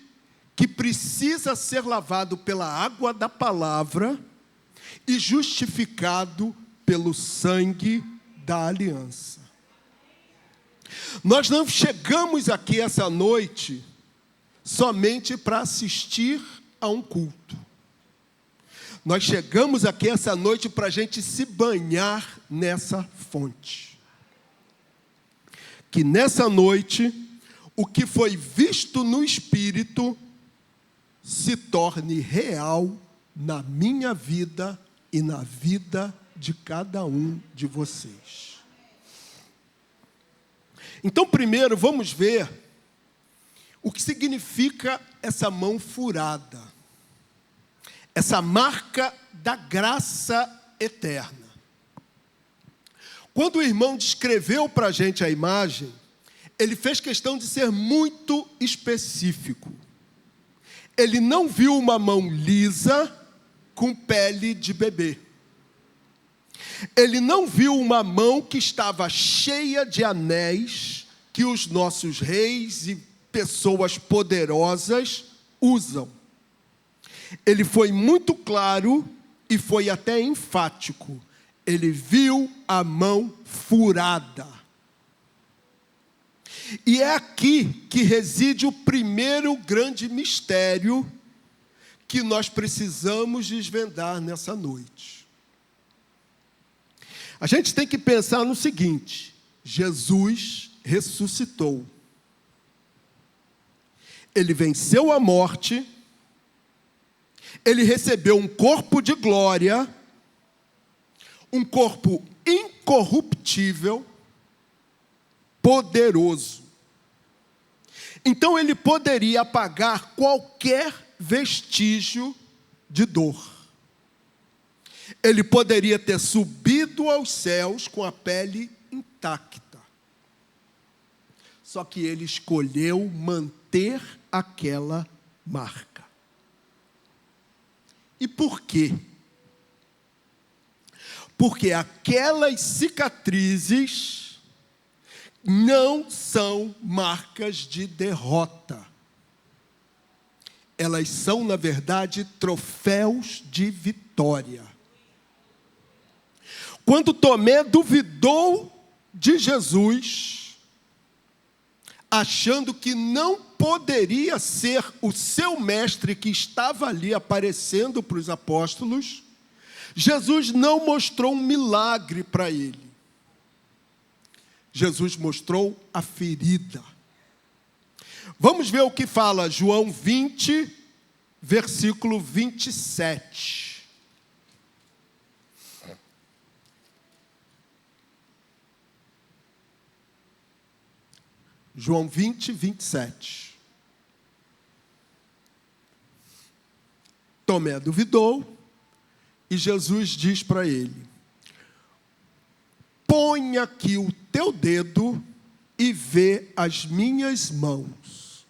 que precisa ser lavado pela água da palavra e justificado pelo sangue da aliança. Nós não chegamos aqui essa noite somente para assistir a um culto. Nós chegamos aqui essa noite para a gente se banhar nessa fonte. Que nessa noite, o que foi visto no Espírito se torne real na minha vida e na vida de cada um de vocês. Então, primeiro, vamos ver o que significa essa mão furada. Essa marca da graça eterna. Quando o irmão descreveu para a gente a imagem, ele fez questão de ser muito específico. Ele não viu uma mão lisa com pele de bebê. Ele não viu uma mão que estava cheia de anéis que os nossos reis e pessoas poderosas usam. Ele foi muito claro e foi até enfático. Ele viu a mão furada. E é aqui que reside o primeiro grande mistério que nós precisamos desvendar nessa noite. A gente tem que pensar no seguinte: Jesus ressuscitou. Ele venceu a morte, ele recebeu um corpo de glória, um corpo incorruptível, poderoso. Então ele poderia apagar qualquer vestígio de dor. Ele poderia ter subido aos céus com a pele intacta. Só que ele escolheu manter aquela marca. E por quê? Porque aquelas cicatrizes não são marcas de derrota. Elas são, na verdade, troféus de vitória. Quando Tomé duvidou de Jesus, achando que não poderia ser o seu mestre que estava ali aparecendo para os apóstolos, Jesus não mostrou um milagre para ele. Jesus mostrou a ferida. Vamos ver o que fala João 20, versículo 27. João 20, 27. Tomé duvidou e Jesus diz para ele: põe aqui o teu dedo e vê as minhas mãos,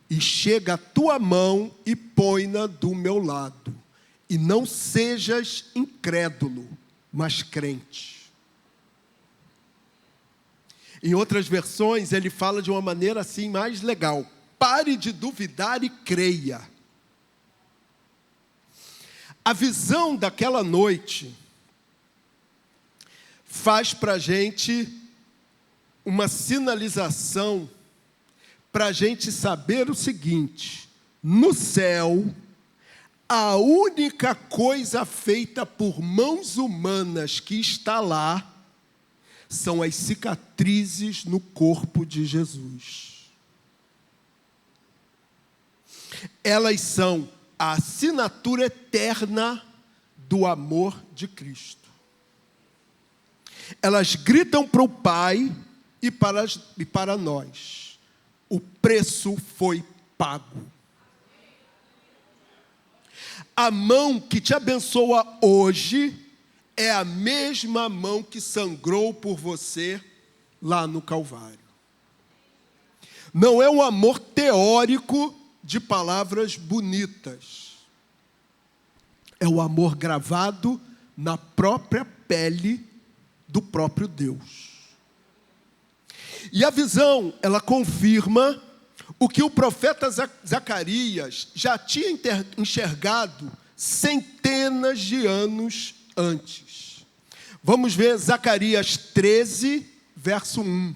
e chega a tua mão e põe-na do meu lado, e não sejas incrédulo, mas crente. Em outras versões, ele fala de uma maneira assim mais legal: pare de duvidar e creia. A visão daquela noite faz para a gente uma sinalização para a gente saber o seguinte: no céu, a única coisa feita por mãos humanas que está lá são as cicatrizes no corpo de Jesus. Elas são a assinatura eterna do amor de Cristo. Elas gritam para o Pai e para nós: o preço foi pago. A mão que te abençoa hoje é a mesma mão que sangrou por você lá no Calvário. Não é um amor teórico de palavras bonitas. É o amor gravado na própria pele do próprio Deus. E a visão, ela confirma o que o profeta Zacarias já tinha enxergado centenas de anos antes. Vamos ver Zacarias 13, verso 1.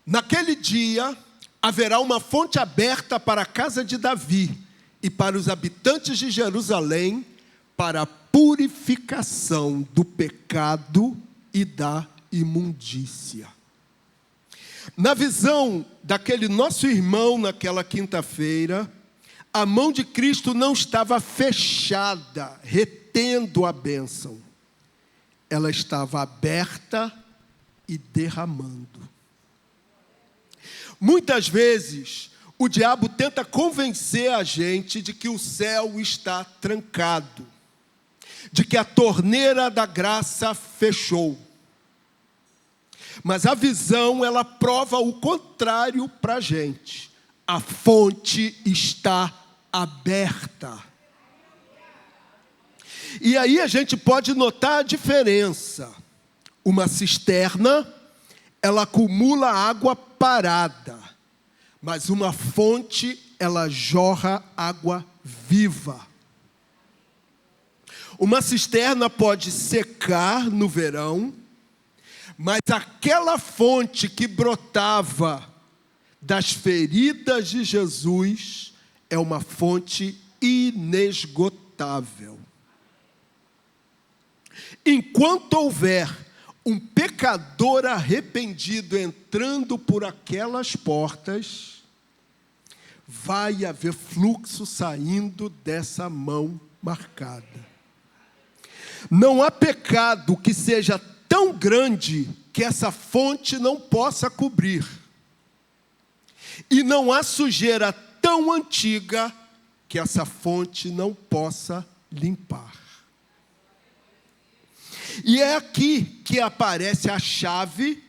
Naquele dia haverá uma fonte aberta para a casa de Davi e para os habitantes de Jerusalém, para a purificação do pecado e da imundícia. Na visão daquele nosso irmão naquela quinta-feira, a mão de Cristo não estava fechada, retendo a bênção. Ela estava aberta e derramando. Muitas vezes, o diabo tenta convencer a gente de que o céu está trancado, de que a torneira da graça fechou. Mas a visão, ela prova o contrário para a gente. A fonte está aberta. E aí a gente pode notar a diferença. Uma cisterna, ela acumula água parada, mas uma fonte, ela jorra água viva. Uma cisterna pode secar no verão, mas aquela fonte que brotava das feridas de Jesus é uma fonte inesgotável. Enquanto houver um pecador arrependido entrando por aquelas portas, vai haver fluxo saindo dessa mão marcada. Não há pecado que seja tão grande que essa fonte não possa cobrir. E não há sujeira tão antiga que essa fonte não possa limpar. E é aqui que aparece a chave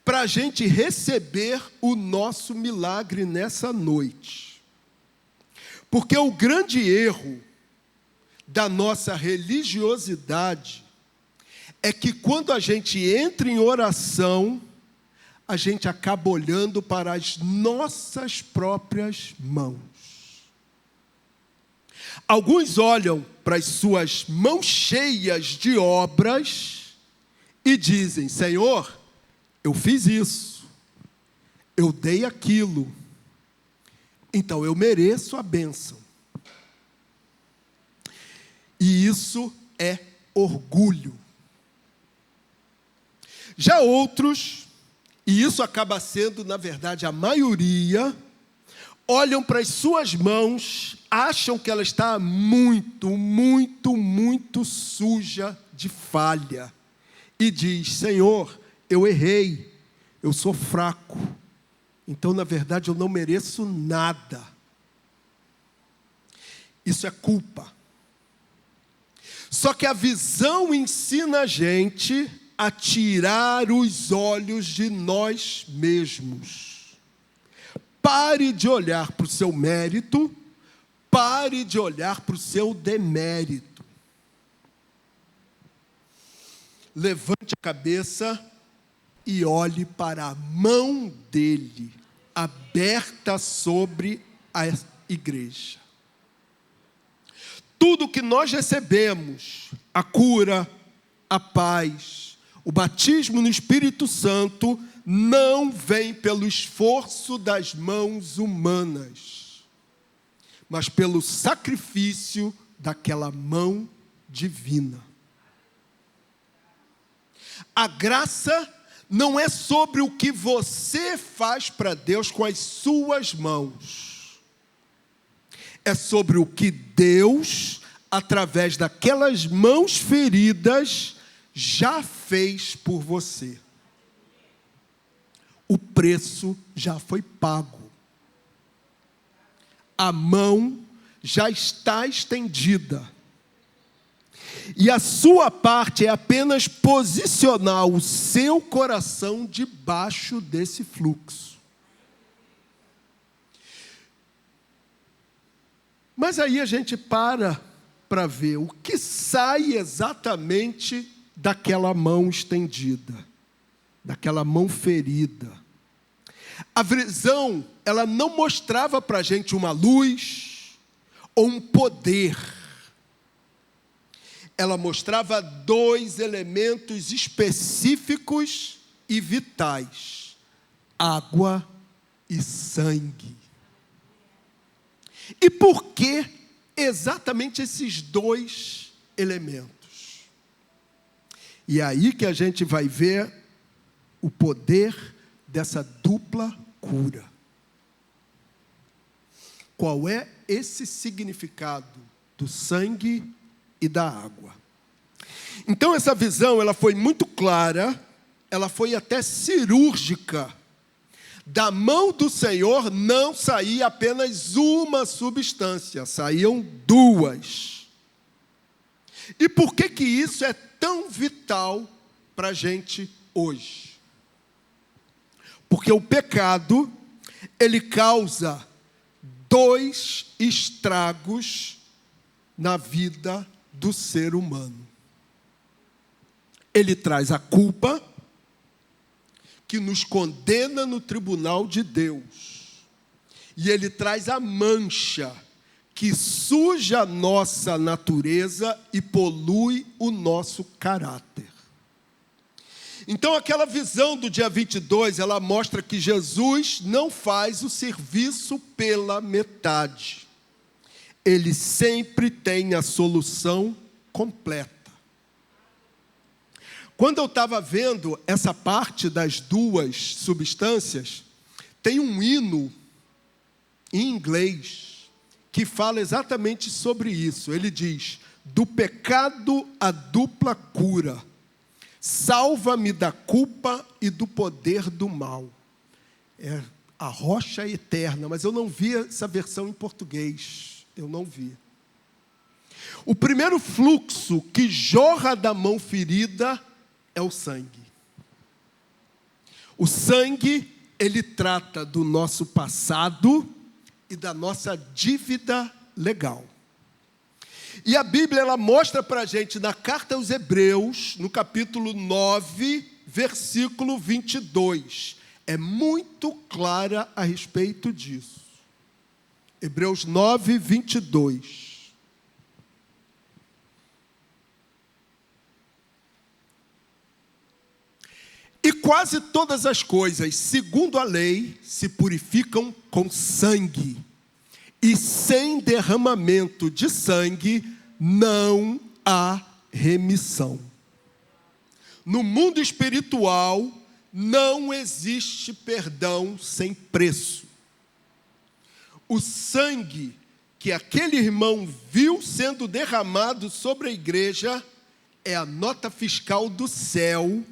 para a gente receber o nosso milagre nessa noite. Porque o grande erro da nossa religiosidade é que quando a gente entra em oração, a gente acaba olhando para as nossas próprias mãos. Alguns olham para as suas mãos cheias de obras e dizem: Senhor, eu fiz isso, eu dei aquilo, então eu mereço a bênção. E isso é orgulho. Já outros, e isso acaba sendo, na verdade, a maioria, olham para as suas mãos, acham que ela está muito, muito, muito suja de falha. E diz: Senhor, eu errei, eu sou fraco. Então, na verdade, eu não mereço nada. Isso é culpa. Só que a visão ensina a gente a tirar os olhos de nós mesmos. Pare de olhar para o seu mérito, pare de olhar para o seu demérito. Levante a cabeça e olhe para a mão dele, aberta sobre a igreja. Tudo que nós recebemos, a cura, a paz, o batismo no Espírito Santo, não vem pelo esforço das mãos humanas, mas pelo sacrifício daquela mão divina. A graça não é sobre o que você faz para Deus com as suas mãos. É sobre o que Deus, através daquelas mãos feridas, já fez por você. O preço já foi pago. A mão já está estendida. E a sua parte é apenas posicionar o seu coração debaixo desse fluxo. Mas aí a gente para ver o que sai exatamente daquela mão estendida, daquela mão ferida. A visão, ela não mostrava para a gente uma luz ou um poder. Ela mostrava dois elementos específicos e vitais: água e sangue. E por que exatamente esses dois elementos? E é aí que a gente vai ver o poder dessa dupla cura. Qual é esse significado do sangue e da água? Então essa visão, ela foi muito clara, ela foi até cirúrgica. Da mão do Senhor não saía apenas uma substância, saíam duas. E por que isso é tão vital para a gente hoje? Porque o pecado, ele causa dois estragos na vida do ser humano. Ele traz a culpa, que nos condena no tribunal de Deus. E ele traz a mancha que suja a nossa natureza e polui o nosso caráter. Então, aquela visão do dia 22, ela mostra que Jesus não faz o serviço pela metade. Ele sempre tem a solução completa. Quando eu estava vendo essa parte das duas substâncias, tem um hino em inglês que fala exatamente sobre isso. Ele diz: do pecado a dupla cura, salva-me da culpa e do poder do mal. É a rocha eterna, mas eu não vi essa versão em português. Eu não vi. O primeiro fluxo que jorra da mão ferida é o sangue. O sangue, ele trata do nosso passado e da nossa dívida legal. E a Bíblia, ela mostra para a gente, na carta aos Hebreus, no capítulo 9, versículo 22. É muito clara a respeito disso. Hebreus 9, 22. E quase todas as coisas, segundo a lei, se purificam com sangue. E sem derramamento de sangue, não há remissão. No mundo espiritual, não existe perdão sem preço. O sangue que aquele irmão viu sendo derramado sobre a igreja é a nota fiscal do céu,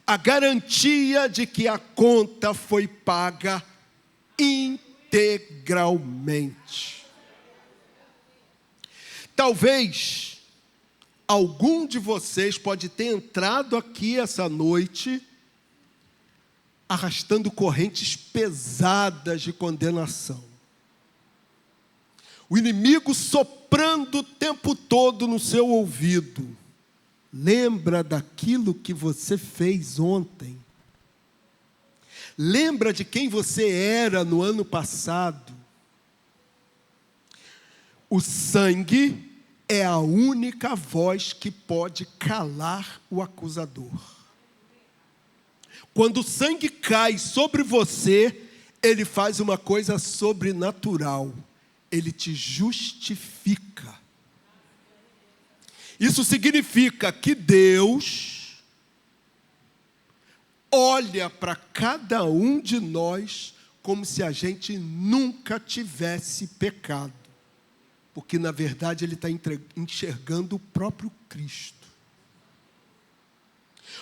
a garantia de que a conta foi paga integralmente. Talvez algum de vocês pode ter entrado aqui essa noite arrastando correntes pesadas de condenação. O inimigo soprando o tempo todo no seu ouvido. Lembra daquilo que você fez ontem. Lembra de quem você era no ano passado. O sangue é a única voz que pode calar o acusador. Quando o sangue cai sobre você, ele faz uma coisa sobrenatural. Ele te justifica. Isso significa que Deus olha para cada um de nós como se a gente nunca tivesse pecado. Porque, na verdade, Ele está enxergando o próprio Cristo.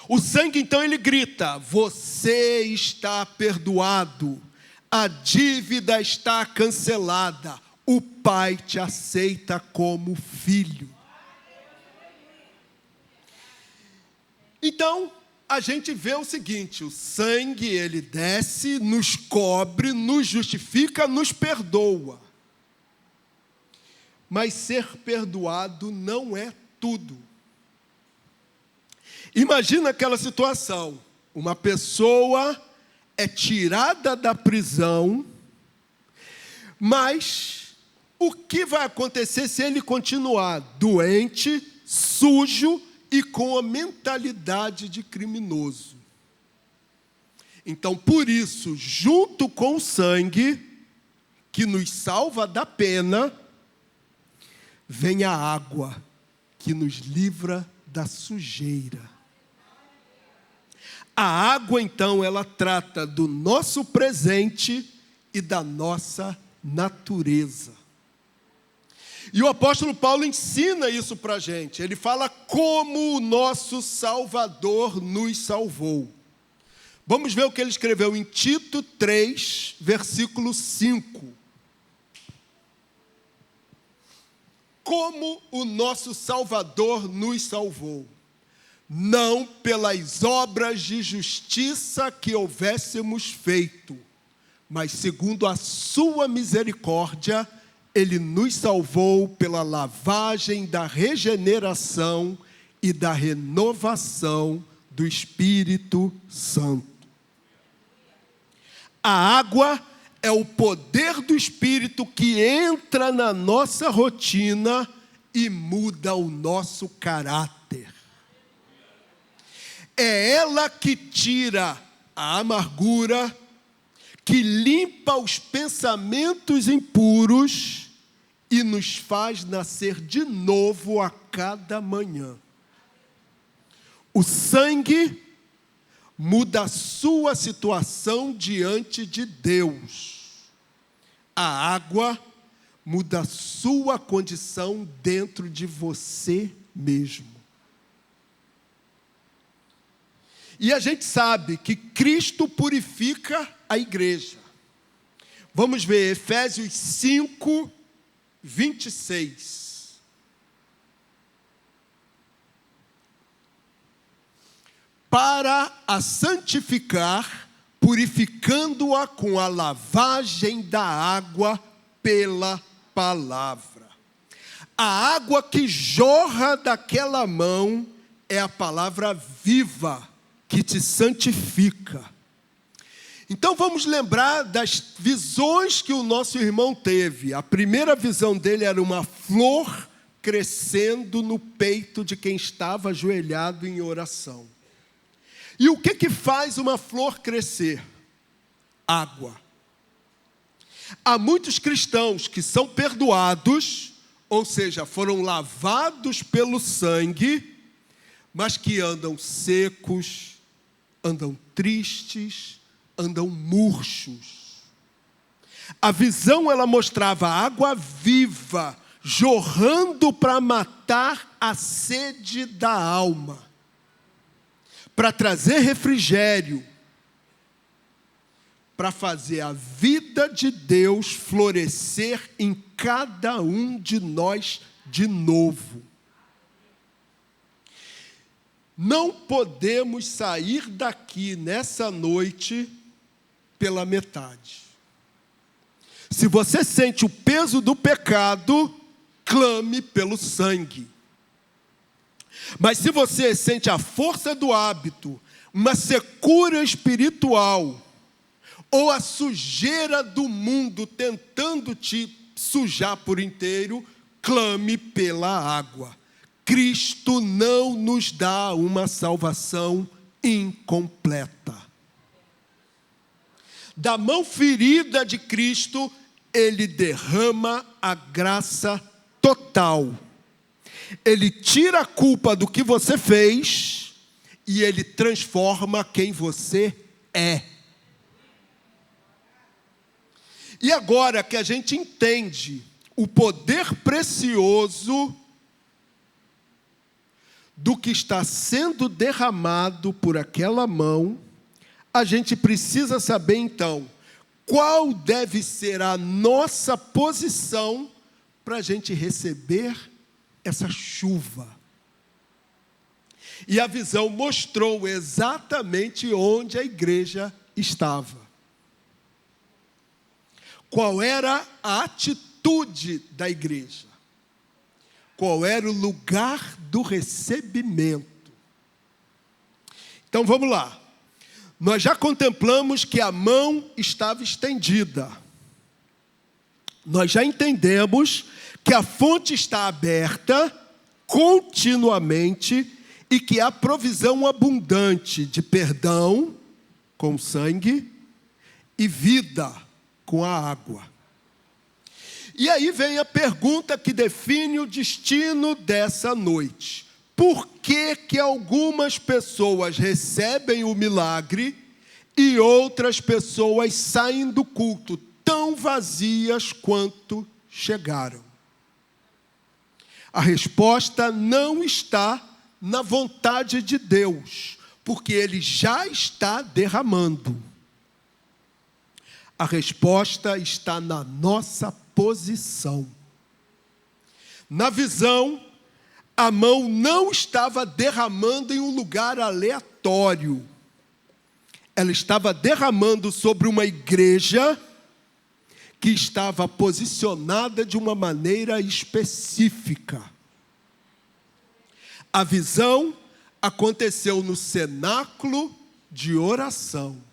O sangue, então, ele grita: você está perdoado, a dívida está cancelada, o Pai te aceita como filho. Então, a gente vê o seguinte: o sangue, ele desce, nos cobre, nos justifica, nos perdoa. Mas ser perdoado não é tudo. Imagina aquela situação: uma pessoa é tirada da prisão, mas o que vai acontecer se ele continuar doente, sujo e com a mentalidade de criminoso? Então, por isso, junto com o sangue, que nos salva da pena, vem a água, que nos livra da sujeira. A água, então, ela trata do nosso presente e da nossa natureza. E o apóstolo Paulo ensina isso para a gente. Ele fala como o nosso Salvador nos salvou. Vamos ver o que ele escreveu em Tito 3, versículo 5. Como o nosso Salvador nos salvou. Não pelas obras de justiça que houvéssemos feito, mas segundo a sua misericórdia, Ele nos salvou pela lavagem da regeneração e da renovação do Espírito Santo. A água é o poder do Espírito que entra na nossa rotina e muda o nosso caráter. É ela que tira a amargura, que limpa os pensamentos impuros e nos faz nascer de novo a cada manhã. O sangue muda a sua situação diante de Deus. A água muda a sua condição dentro de você mesmo. E a gente sabe que Cristo purifica a igreja. Vamos ver Efésios 5, 26. Para a santificar, purificando-a com a lavagem da água pela palavra. A água que jorra daquela mão é a palavra viva que te santifica. Então vamos lembrar das visões que o nosso irmão teve. A primeira visão dele era uma flor crescendo no peito de quem estava ajoelhado em oração. E o que faz uma flor crescer? Água. Há muitos cristãos que são perdoados, ou seja, foram lavados pelo sangue, mas que andam secos, andam tristes, andam murchos. A visão, ela mostrava água viva, jorrando para matar a sede da alma, para trazer refrigério, para fazer a vida de Deus florescer em cada um de nós de novo. Não podemos sair daqui nessa noite pela metade. Se você sente o peso do pecado, clame pelo sangue. Mas se você sente a força do hábito, uma secura espiritual, ou a sujeira do mundo tentando te sujar por inteiro, clame pela água. Cristo não nos dá uma salvação incompleta. Da mão ferida de Cristo, Ele derrama a graça total. Ele tira a culpa do que você fez e Ele transforma quem você é. E agora que a gente entende o poder precioso do que está sendo derramado por aquela mão, a gente precisa saber então qual deve ser a nossa posição para a gente receber essa chuva. E a visão mostrou exatamente onde a igreja estava. Qual era a atitude da igreja? Qual era o lugar do recebimento? Então vamos lá. Nós já contemplamos que a mão estava estendida. Nós já entendemos que a fonte está aberta continuamente e que há provisão abundante de perdão com sangue e vida com a água. E aí vem a pergunta que define o destino dessa noite. Por que que algumas pessoas recebem o milagre e outras pessoas saem do culto tão vazias quanto chegaram? A resposta não está na vontade de Deus, porque Ele já está derramando. A resposta está na nossa posição. Na visão, a mão não estava derramando em um lugar aleatório. Ela estava derramando sobre uma igreja que estava posicionada de uma maneira específica. A visão aconteceu no cenáculo de oração.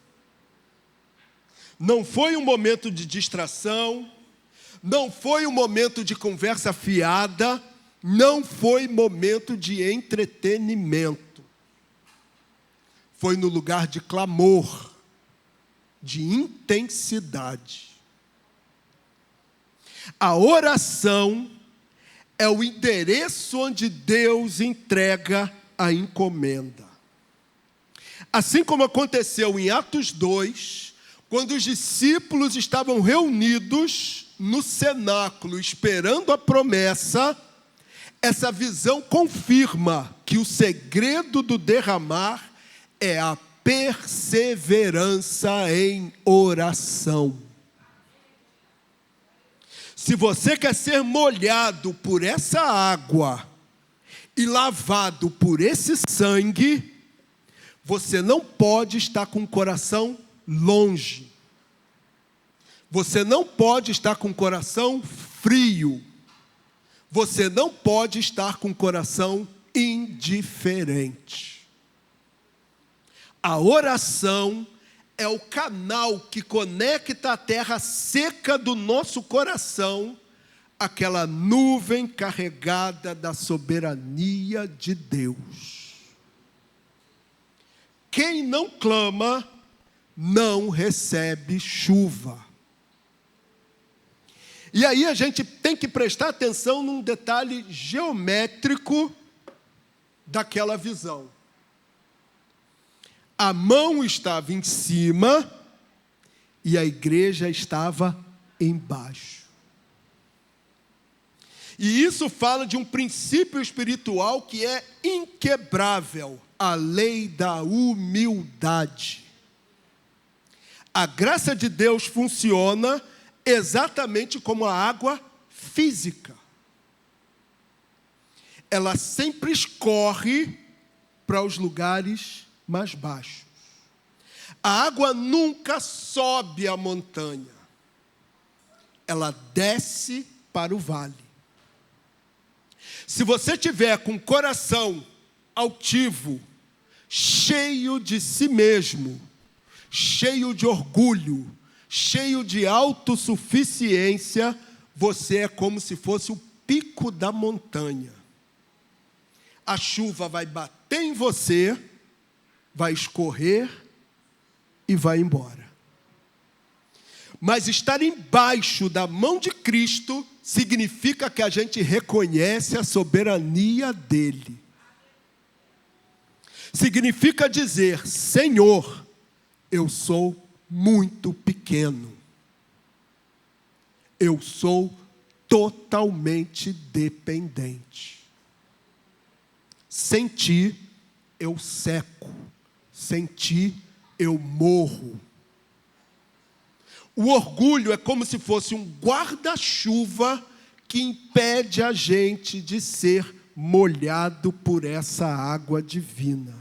Não foi um momento de distração, não foi um momento de conversa fiada, não foi momento de entretenimento. Foi no lugar de clamor, de intensidade. A oração é o endereço onde Deus entrega a encomenda. Assim como aconteceu em Atos 2, quando os discípulos estavam reunidos no cenáculo, esperando a promessa, essa visão confirma que o segredo do derramar é a perseverança em oração. Se você quer ser molhado por essa água e lavado por esse sangue, você não pode estar com o coração longe. Você não pode estar com o coração frio. Você não pode estar com o coração indiferente. A oração é o canal que conecta a terra seca do nosso coração àquela nuvem carregada da soberania de Deus. Quem não clama, não recebe chuva. E aí a gente tem que prestar atenção num detalhe geométrico daquela visão. A mão estava em cima e a igreja estava embaixo. E isso fala de um princípio espiritual que é inquebrável, a lei da humildade. A graça de Deus funciona exatamente como a água física. Ela sempre escorre para os lugares mais baixos. A água nunca sobe a montanha. Ela desce para o vale. Se você tiver com o coração altivo, cheio de si mesmo, cheio de orgulho, cheio de autossuficiência, você é como se fosse o pico da montanha. A chuva vai bater em você, vai escorrer e vai embora. Mas estar embaixo da mão de Cristo significa que a gente reconhece a soberania dele. Significa dizer: Senhor, eu sou muito pequeno. Eu sou totalmente dependente. Sem ti, eu seco. Sem ti, eu morro. O orgulho é como se fosse um guarda-chuva que impede a gente de ser molhado por essa água divina.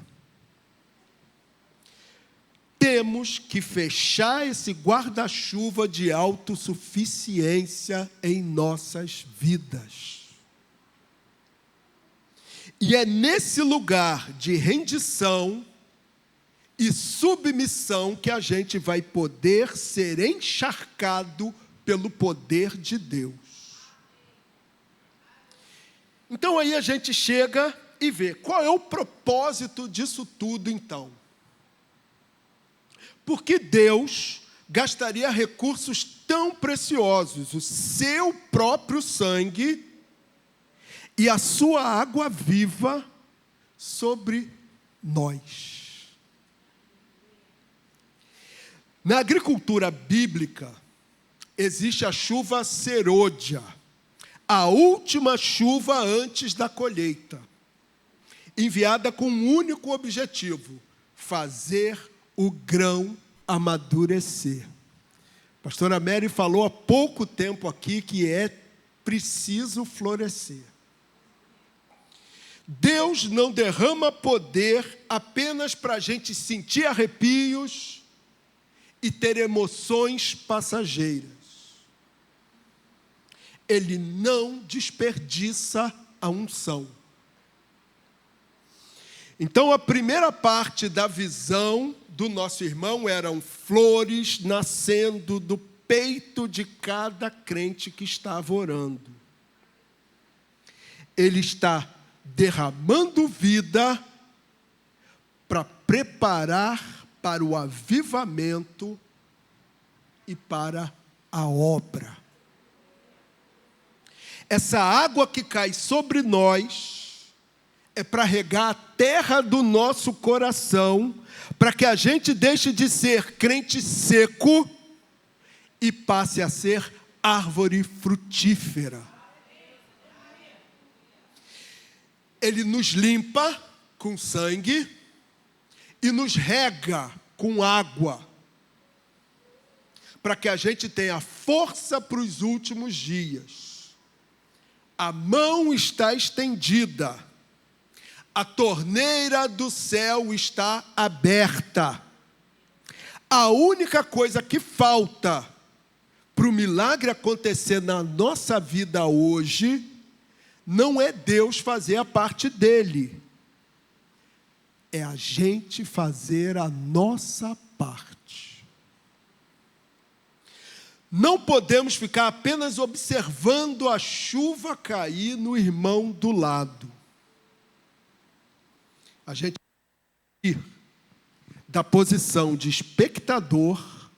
Temos que fechar esse guarda-chuva de autossuficiência em nossas vidas. E é nesse lugar de rendição e submissão que a gente vai poder ser encharcado pelo poder de Deus. Então aí a gente chega e vê qual é o propósito disso tudo então. Por que Deus gastaria recursos tão preciosos, o seu próprio sangue e a sua água viva sobre nós? Na agricultura bíblica, existe a chuva serôdia, a última chuva antes da colheita, enviada com um único objetivo: fazer o grão amadurecer. A pastora Mary falou há pouco tempo aqui que é preciso florescer. Deus não derrama poder apenas para a gente sentir arrepios e ter emoções passageiras. Ele não desperdiça a unção. Então, a primeira parte da visão do nosso irmão eram flores nascendo do peito de cada crente que estava orando. Ele está derramando vida para preparar para o avivamento e para a obra. Essa água que cai sobre nós é para regar a terra do nosso coração, para que a gente deixe de ser crente seco e passe a ser árvore frutífera. Ele nos limpa com sangue e nos rega com água, para que a gente tenha força para os últimos dias. A mão está estendida, a torneira do céu está aberta. A única coisa que falta para o milagre acontecer na nossa vida hoje não é Deus fazer a parte dele, é a gente fazer a nossa parte. Não podemos ficar apenas observando a chuva cair no irmão do lado. A gente tem que ir da posição de espectador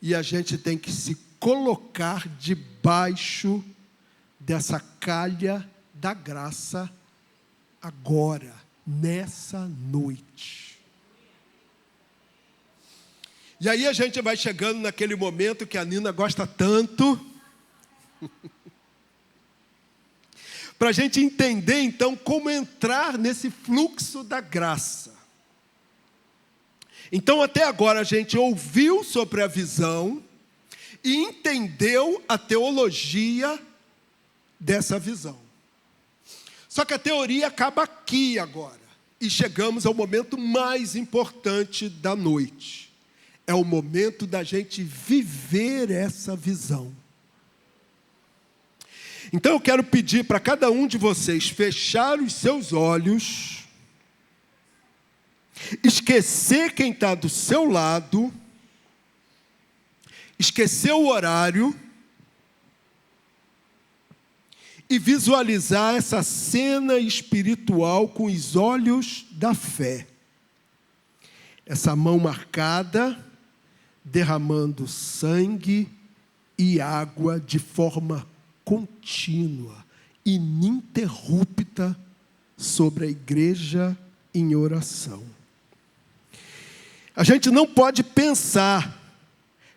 e a gente tem que se colocar debaixo dessa calha da graça agora, nessa noite. E aí a gente vai chegando naquele momento que a Nina gosta tanto, para a gente entender então como entrar nesse fluxo da graça. Então até agora a gente ouviu sobre a visão e entendeu a teologia dessa visão. Só que a teoria acaba aqui agora. E chegamos ao momento mais importante da noite. É o momento da gente viver essa visão. Então eu quero pedir para cada um de vocês fechar os seus olhos, esquecer quem está do seu lado, esquecer o horário e visualizar essa cena espiritual com os olhos da fé. Essa mão marcada, derramando sangue e água de forma contínua, ininterrupta, sobre a igreja em oração. A gente não pode pensar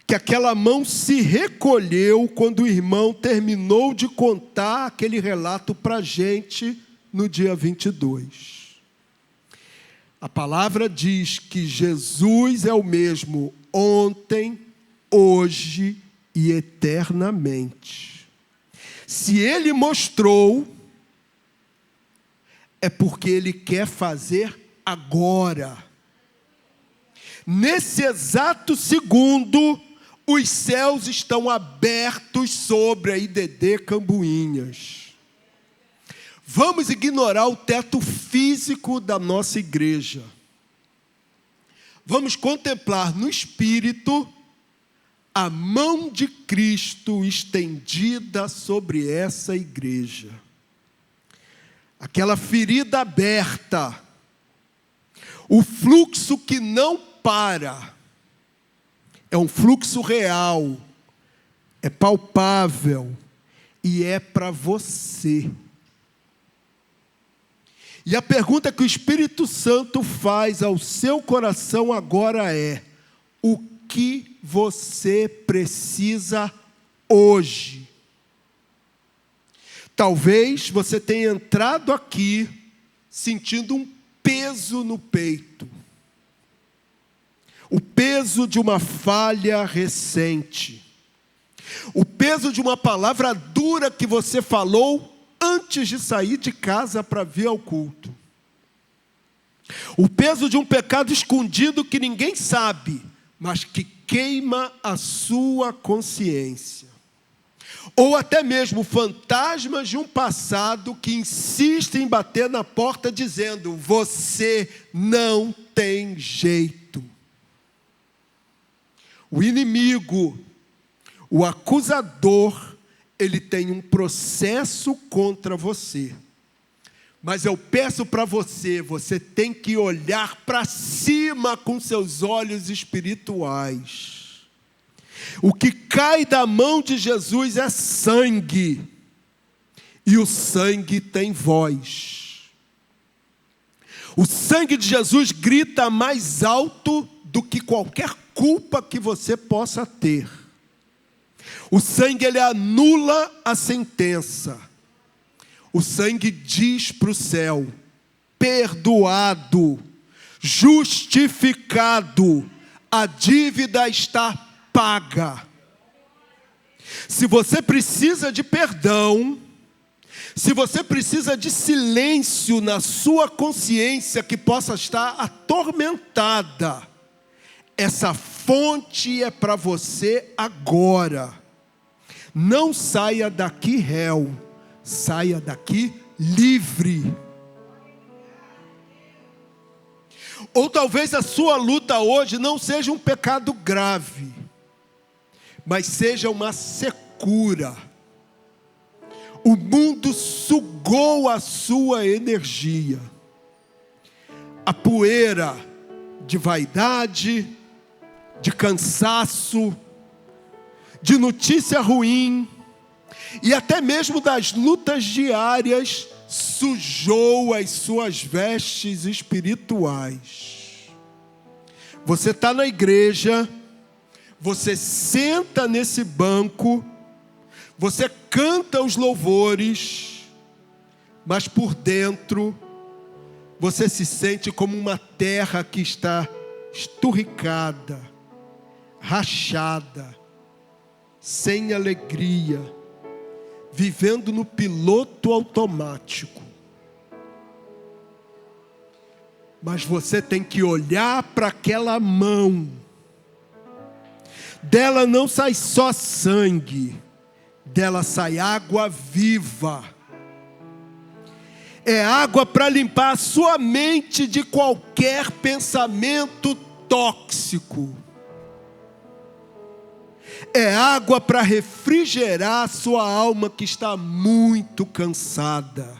que aquela mão se recolheu quando o irmão terminou de contar aquele relato para a gente no dia 22. A palavra diz que Jesus é o mesmo ontem, hoje e eternamente. Se Ele mostrou, é porque Ele quer fazer agora. Nesse exato segundo, os céus estão abertos sobre a IDD Cambuinhas. Vamos ignorar o teto físico da nossa igreja. Vamos contemplar no Espírito a mão de Cristo estendida sobre essa igreja. Aquela ferida aberta, o fluxo que não para, é um fluxo real, é palpável e é para você. E a pergunta que o Espírito Santo faz ao seu coração agora é: o que você precisa hoje? Talvez você tenha entrado aqui sentindo um peso no peito. O peso de uma falha recente. O peso de uma palavra dura que você falou antes de sair de casa para vir ao culto. O peso de um pecado escondido que ninguém sabe, mas que queima a sua consciência. ou até mesmo fantasmas de um passado que insistem em bater na porta dizendo: você não tem jeito. O inimigo, o acusador, ele tem um processo contra você. Mas eu peço para você, você tem que olhar para cima com seus olhos espirituais. O que cai da mão de Jesus é sangue, e o sangue tem voz. O sangue de Jesus grita mais alto do que qualquer culpa que você possa ter. O sangue, ele anula a sentença. O sangue diz para o céu: perdoado, justificado, a dívida está paga. Se você precisa de perdão, se você precisa de silêncio na sua consciência que possa estar atormentada, essa fonte é para você agora. Não saia daqui réu, saia daqui livre. Ou talvez a sua luta hoje não seja um pecado grave, mas seja uma secura. O mundo sugou a sua energia. A poeira de vaidade, de cansaço, de notícia ruim, e até mesmo das lutas diárias, sujou as suas vestes espirituais. Você está na igreja, você senta nesse banco, você canta os louvores, mas por dentro, você se sente como uma terra que está esturricada, rachada, sem alegria, vivendo no piloto automático. Mas você tem que olhar para aquela mão. Dela não sai só sangue, dela sai água viva. É água para limpar a sua mente de qualquer pensamento tóxico. É água para refrigerar a sua alma que está muito cansada.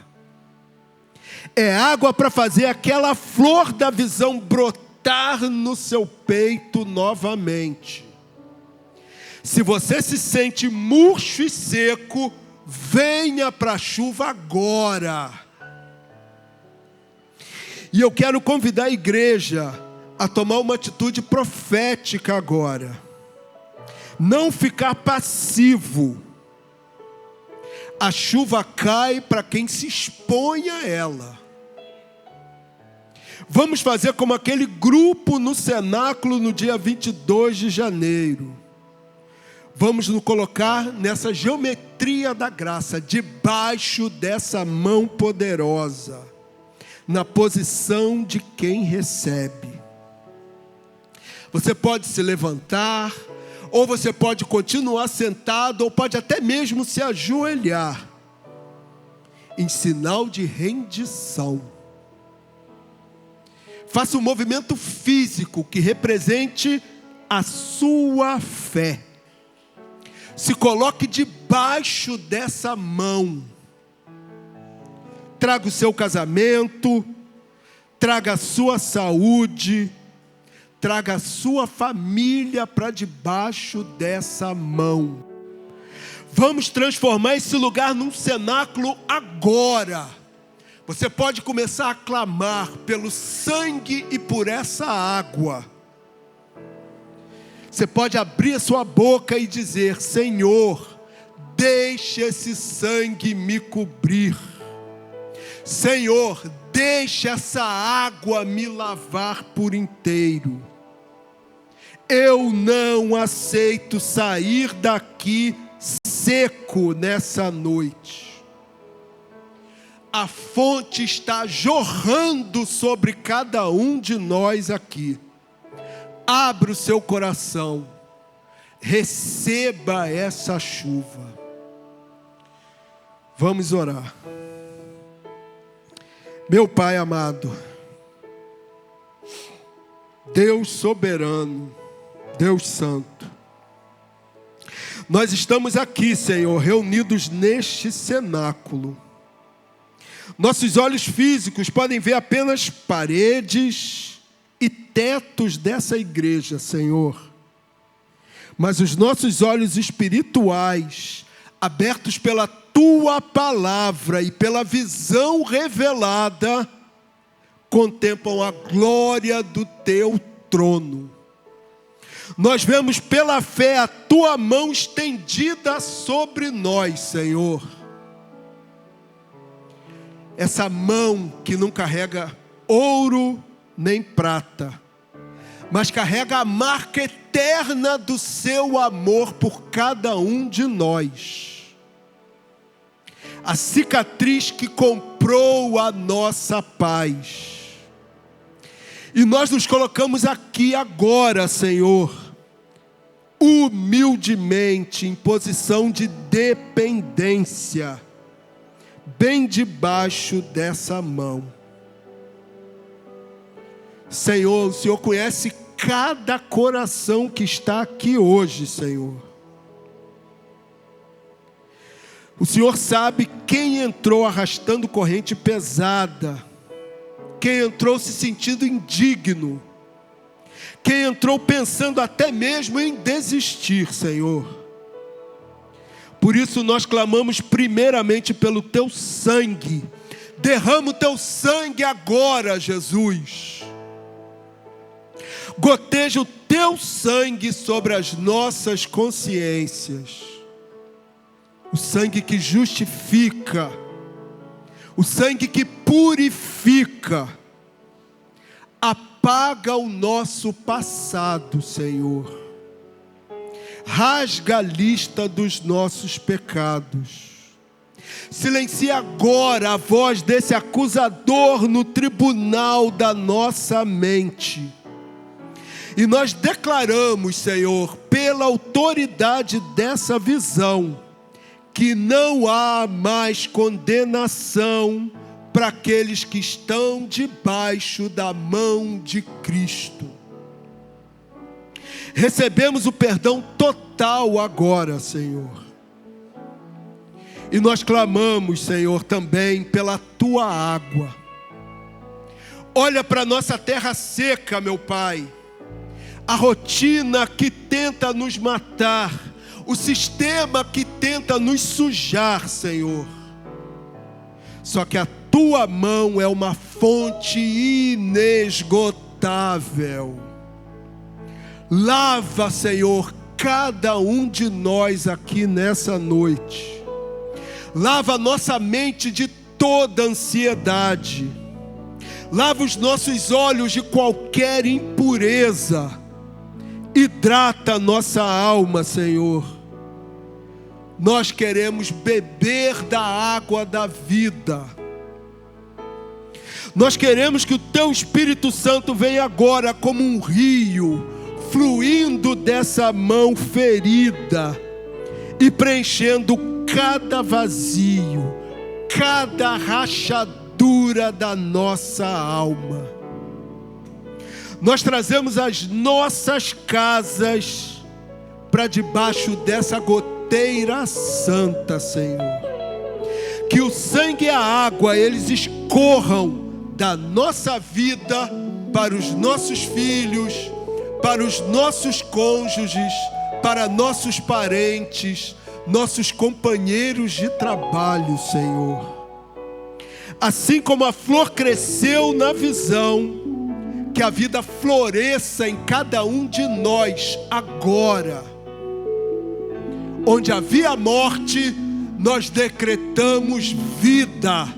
É água para fazer aquela flor da visão brotar no seu peito novamente. Se você se sente murcho e seco, venha para a chuva agora. E eu quero convidar a igreja a tomar uma atitude profética agora. Não ficar passivo. A chuva cai para quem se expõe a ela. Vamos fazer como aquele grupo no cenáculo no dia 22 de janeiro. Vamos nos colocar nessa geometria da graça, debaixo dessa mão poderosa, na posição de quem recebe. Você pode se levantar, ou você pode continuar sentado, ou pode até mesmo se ajoelhar, em sinal de rendição. Faça um movimento físico que represente a sua fé. Se coloque debaixo dessa mão. Traga o seu casamento, traga a sua saúde, traga a sua família para debaixo dessa mão. Vamos transformar esse lugar num cenáculo agora. Você pode começar a clamar pelo sangue e por essa água. Você pode abrir a sua boca e dizer: Senhor, deixe esse sangue me cobrir. Senhor, deixe essa água me lavar por inteiro. Eu não aceito sair daqui seco nessa noite. A fonte está jorrando sobre cada um de nós aqui. Abra o seu coração. Receba essa chuva. Vamos orar. Meu Pai amado, Deus soberano, Deus santo, nós estamos aqui, Senhor, reunidos neste cenáculo. Nossos olhos físicos podem ver apenas paredes e tetos dessa igreja, Senhor. Mas os nossos olhos espirituais, abertos pela Tua palavra e pela visão revelada, contemplam a glória do Teu trono. Nós vemos pela fé a Tua mão estendida sobre nós, Senhor. Essa mão que não carrega ouro nem prata, mas carrega a marca eterna do Seu amor por cada um de nós. A cicatriz que comprou a nossa paz. E nós nos colocamos aqui agora, Senhor, humildemente, em posição de dependência, bem debaixo dessa mão. Senhor, o Senhor conhece cada coração que está aqui hoje, Senhor. O Senhor sabe quem entrou arrastando corrente pesada, quem entrou se sentindo indigno, quem entrou pensando até mesmo em desistir, Senhor. Por isso nós clamamos primeiramente pelo Teu sangue. Derrama o Teu sangue agora, Jesus. Goteja o Teu sangue sobre as nossas consciências. O sangue que justifica, o sangue que purifica, apaga o nosso passado, Senhor. Rasga a lista dos nossos pecados. Silencia agora a voz desse acusador no tribunal da nossa mente. E nós declaramos, Senhor, pela autoridade dessa visão, que não há mais condenação para aqueles que estão debaixo da mão de Cristo. Recebemos o perdão total agora, Senhor. E nós clamamos, Senhor, também pela Tua água. Olha para a nossa terra seca, meu Pai. A rotina que tenta nos matar, o sistema que tenta nos sujar, Senhor. Só que a Tua mão é uma fonte inesgotável. Lava, Senhor, cada um de nós aqui nessa noite. Lava a nossa mente de toda ansiedade. Lava os nossos olhos de qualquer impureza. Hidrata a nossa alma, Senhor. Nós queremos beber da água da vida. Nós queremos que o Teu Espírito Santo venha agora como um rio, fluindo dessa mão ferida e preenchendo cada vazio, cada rachadura da nossa alma. Nós trazemos as nossas casas para debaixo dessa goteira santa, Senhor. Que o sangue e a água, eles escorram da nossa vida para os nossos filhos, para os nossos cônjuges, para nossos parentes, nossos companheiros de trabalho, Senhor. Assim como a flor cresceu na visão, que a vida floresça em cada um de nós agora. Onde havia morte, nós decretamos vida.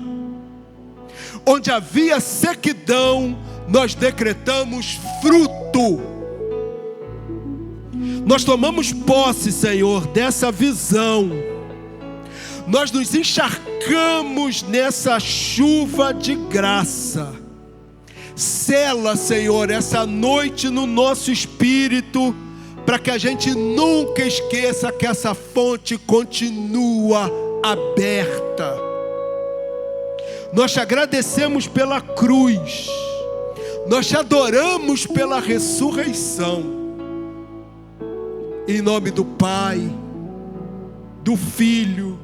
Onde havia sequidão, nós decretamos fruto. Nós tomamos posse, Senhor, dessa visão. Nós nos encharcamos nessa chuva de graça. Sela, Senhor, essa noite no nosso espírito, para que a gente nunca esqueça que essa fonte continua aberta. Nós te agradecemos pela cruz. Nós te adoramos pela ressurreição. Em nome do Pai, do Filho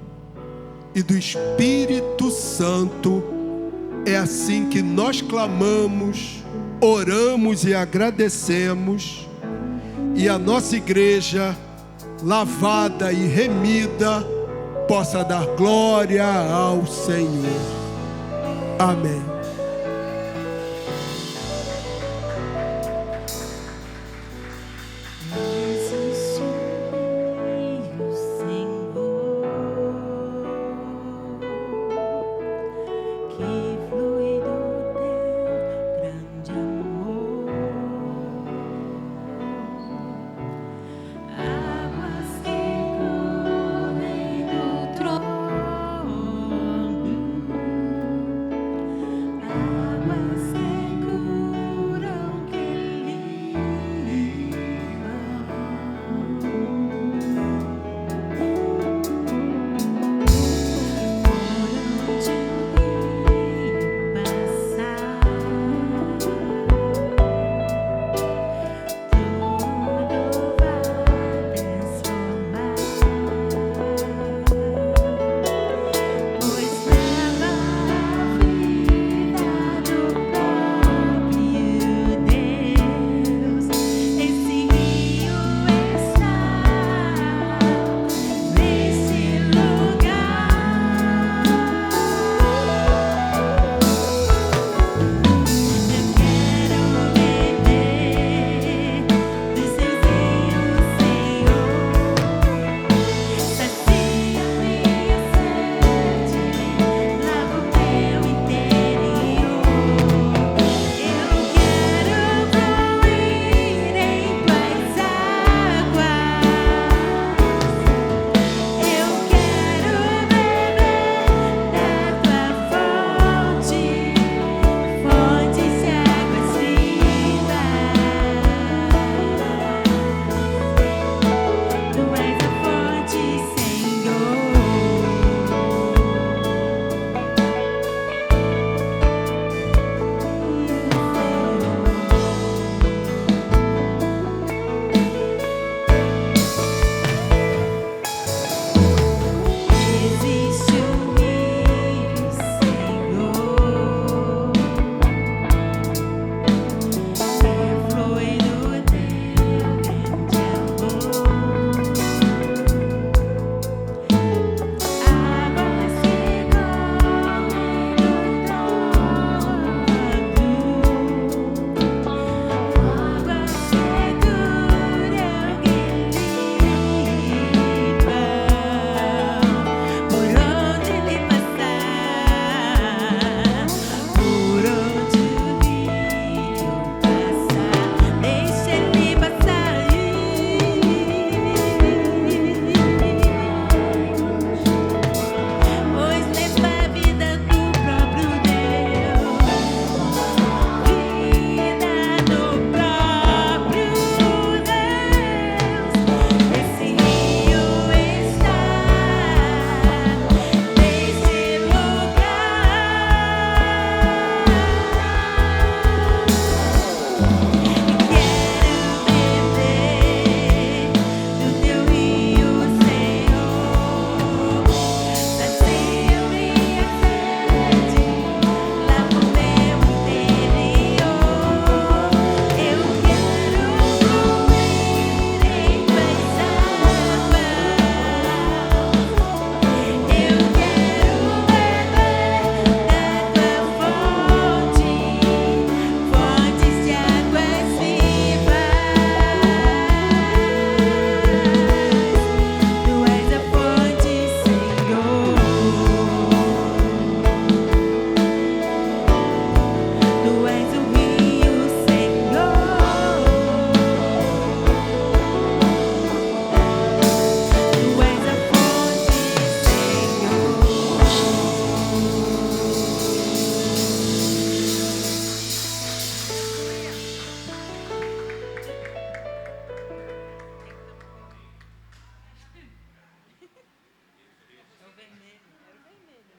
e do Espírito Santo, é assim que nós clamamos, oramos e agradecemos. E a nossa igreja, lavada e remida, possa dar glória ao Senhor. Amém.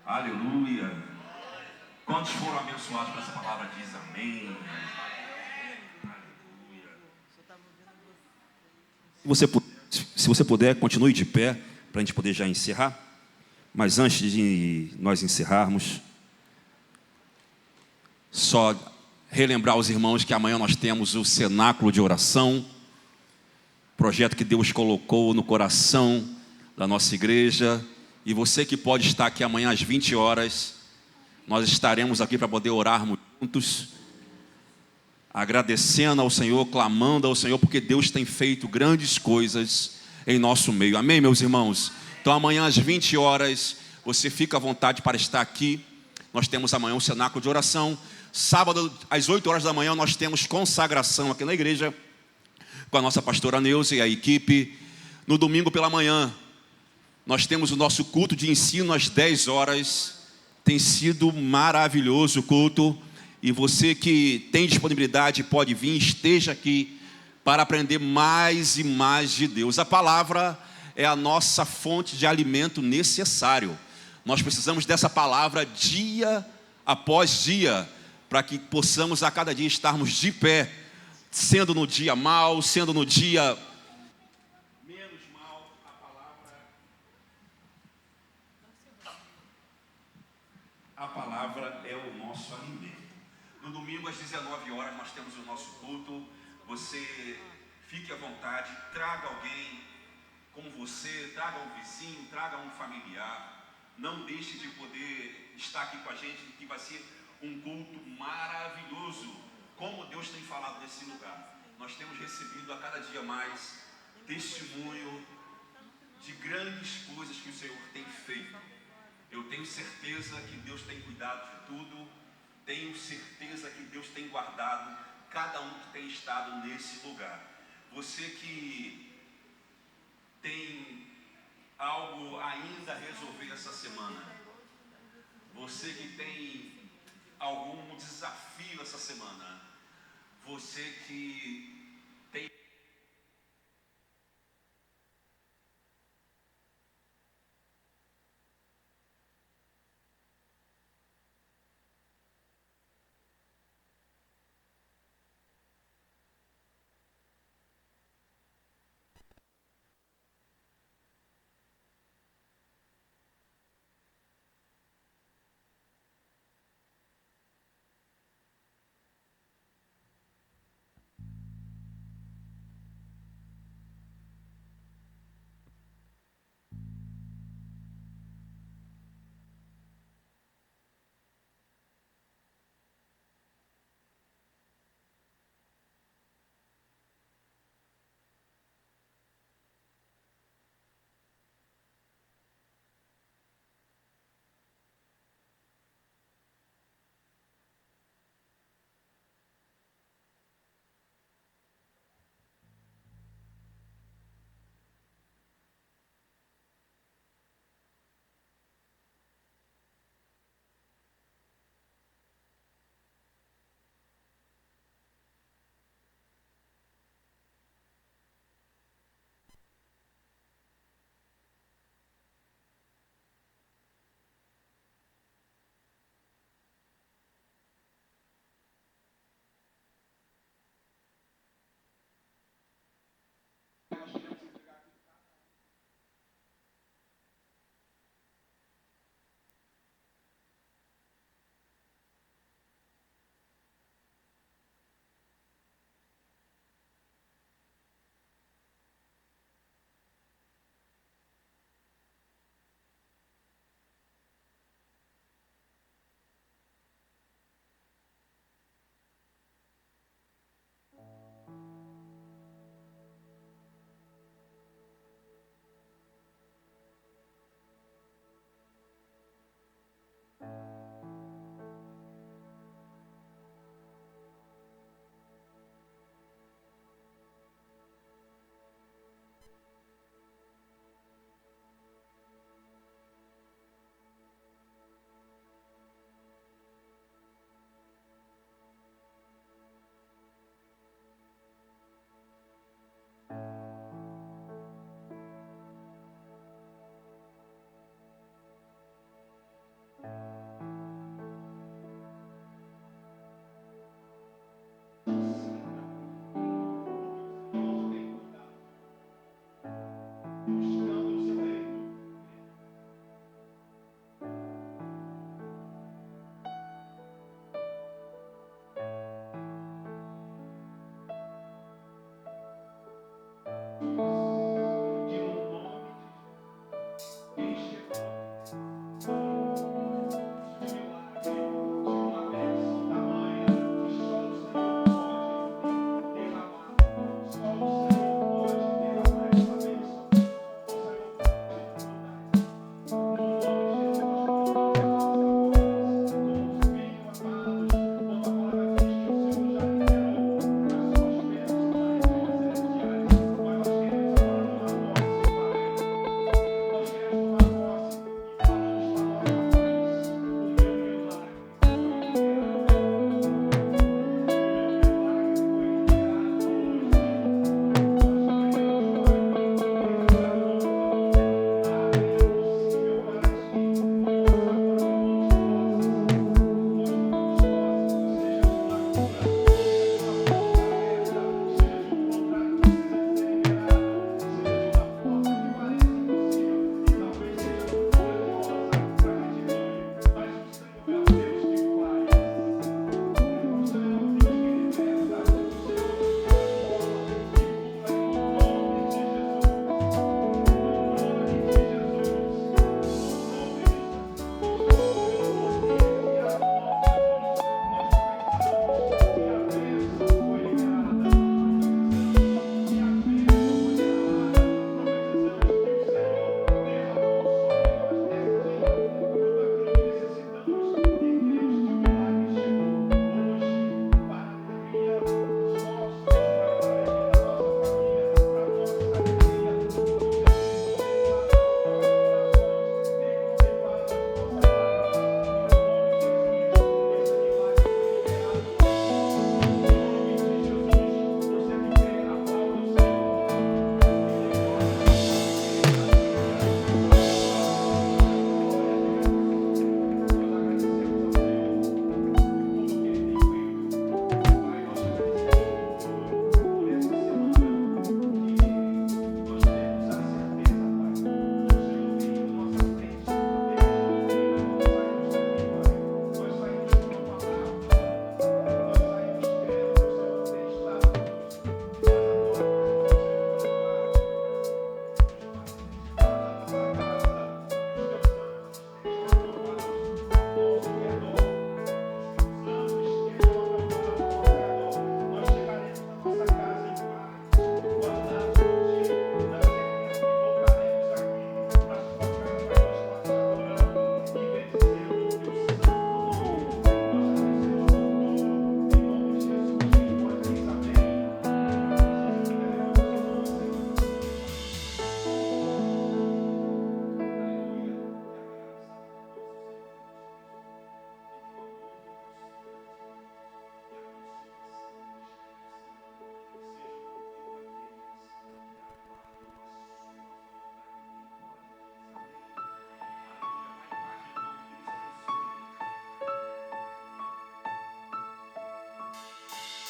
Aleluia. Quantos foram abençoados por essa palavra? Diz amém. Aleluia. Se você puder, continue de pé para a gente poder já encerrar. Mas antes de nós encerrarmos, só relembrar aos irmãos que amanhã nós temos o cenáculo de oração, projeto que Deus colocou no coração da nossa igreja. E você que pode estar aqui amanhã às 20 horas, nós estaremos aqui para poder orarmos juntos, agradecendo ao Senhor, clamando ao Senhor, porque Deus tem feito grandes coisas em nosso meio. Amém, meus irmãos? Então amanhã às 20 horas, você fica à vontade para estar aqui. Nós temos amanhã um cenáculo de oração. Sábado, às 8 horas da manhã, nós temos consagração aqui na igreja, com a nossa pastora Neuza e a equipe. No domingo pela manhã, nós temos o nosso culto de ensino às 10 horas. Tem sido maravilhoso o culto. E você que tem disponibilidade pode vir, esteja aqui para aprender mais e mais de Deus. A palavra é a nossa fonte de alimento necessário. Nós precisamos dessa palavra dia após dia, para que possamos a cada dia estarmos de pé, sendo no dia mal, sendo no dia menos mal. A palavra é o nosso alimento. No domingo às 19 horas nós temos o nosso culto. Você fique à vontade, traga alguém com você, traga um vizinho, traga um familiar. Não deixe de poder estar aqui com a gente, que vai ser um culto maravilhoso. Como Deus tem falado nesse lugar. Nós temos recebido a cada dia mais testemunho de grandes coisas que o Senhor tem feito. Eu tenho certeza que Deus tem cuidado de tudo. Tenho certeza que Deus tem guardado cada um que tem estado nesse lugar. Você que tem algo ainda a resolver essa semana, você que tem algum desafio essa semana, você que tem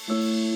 Amém.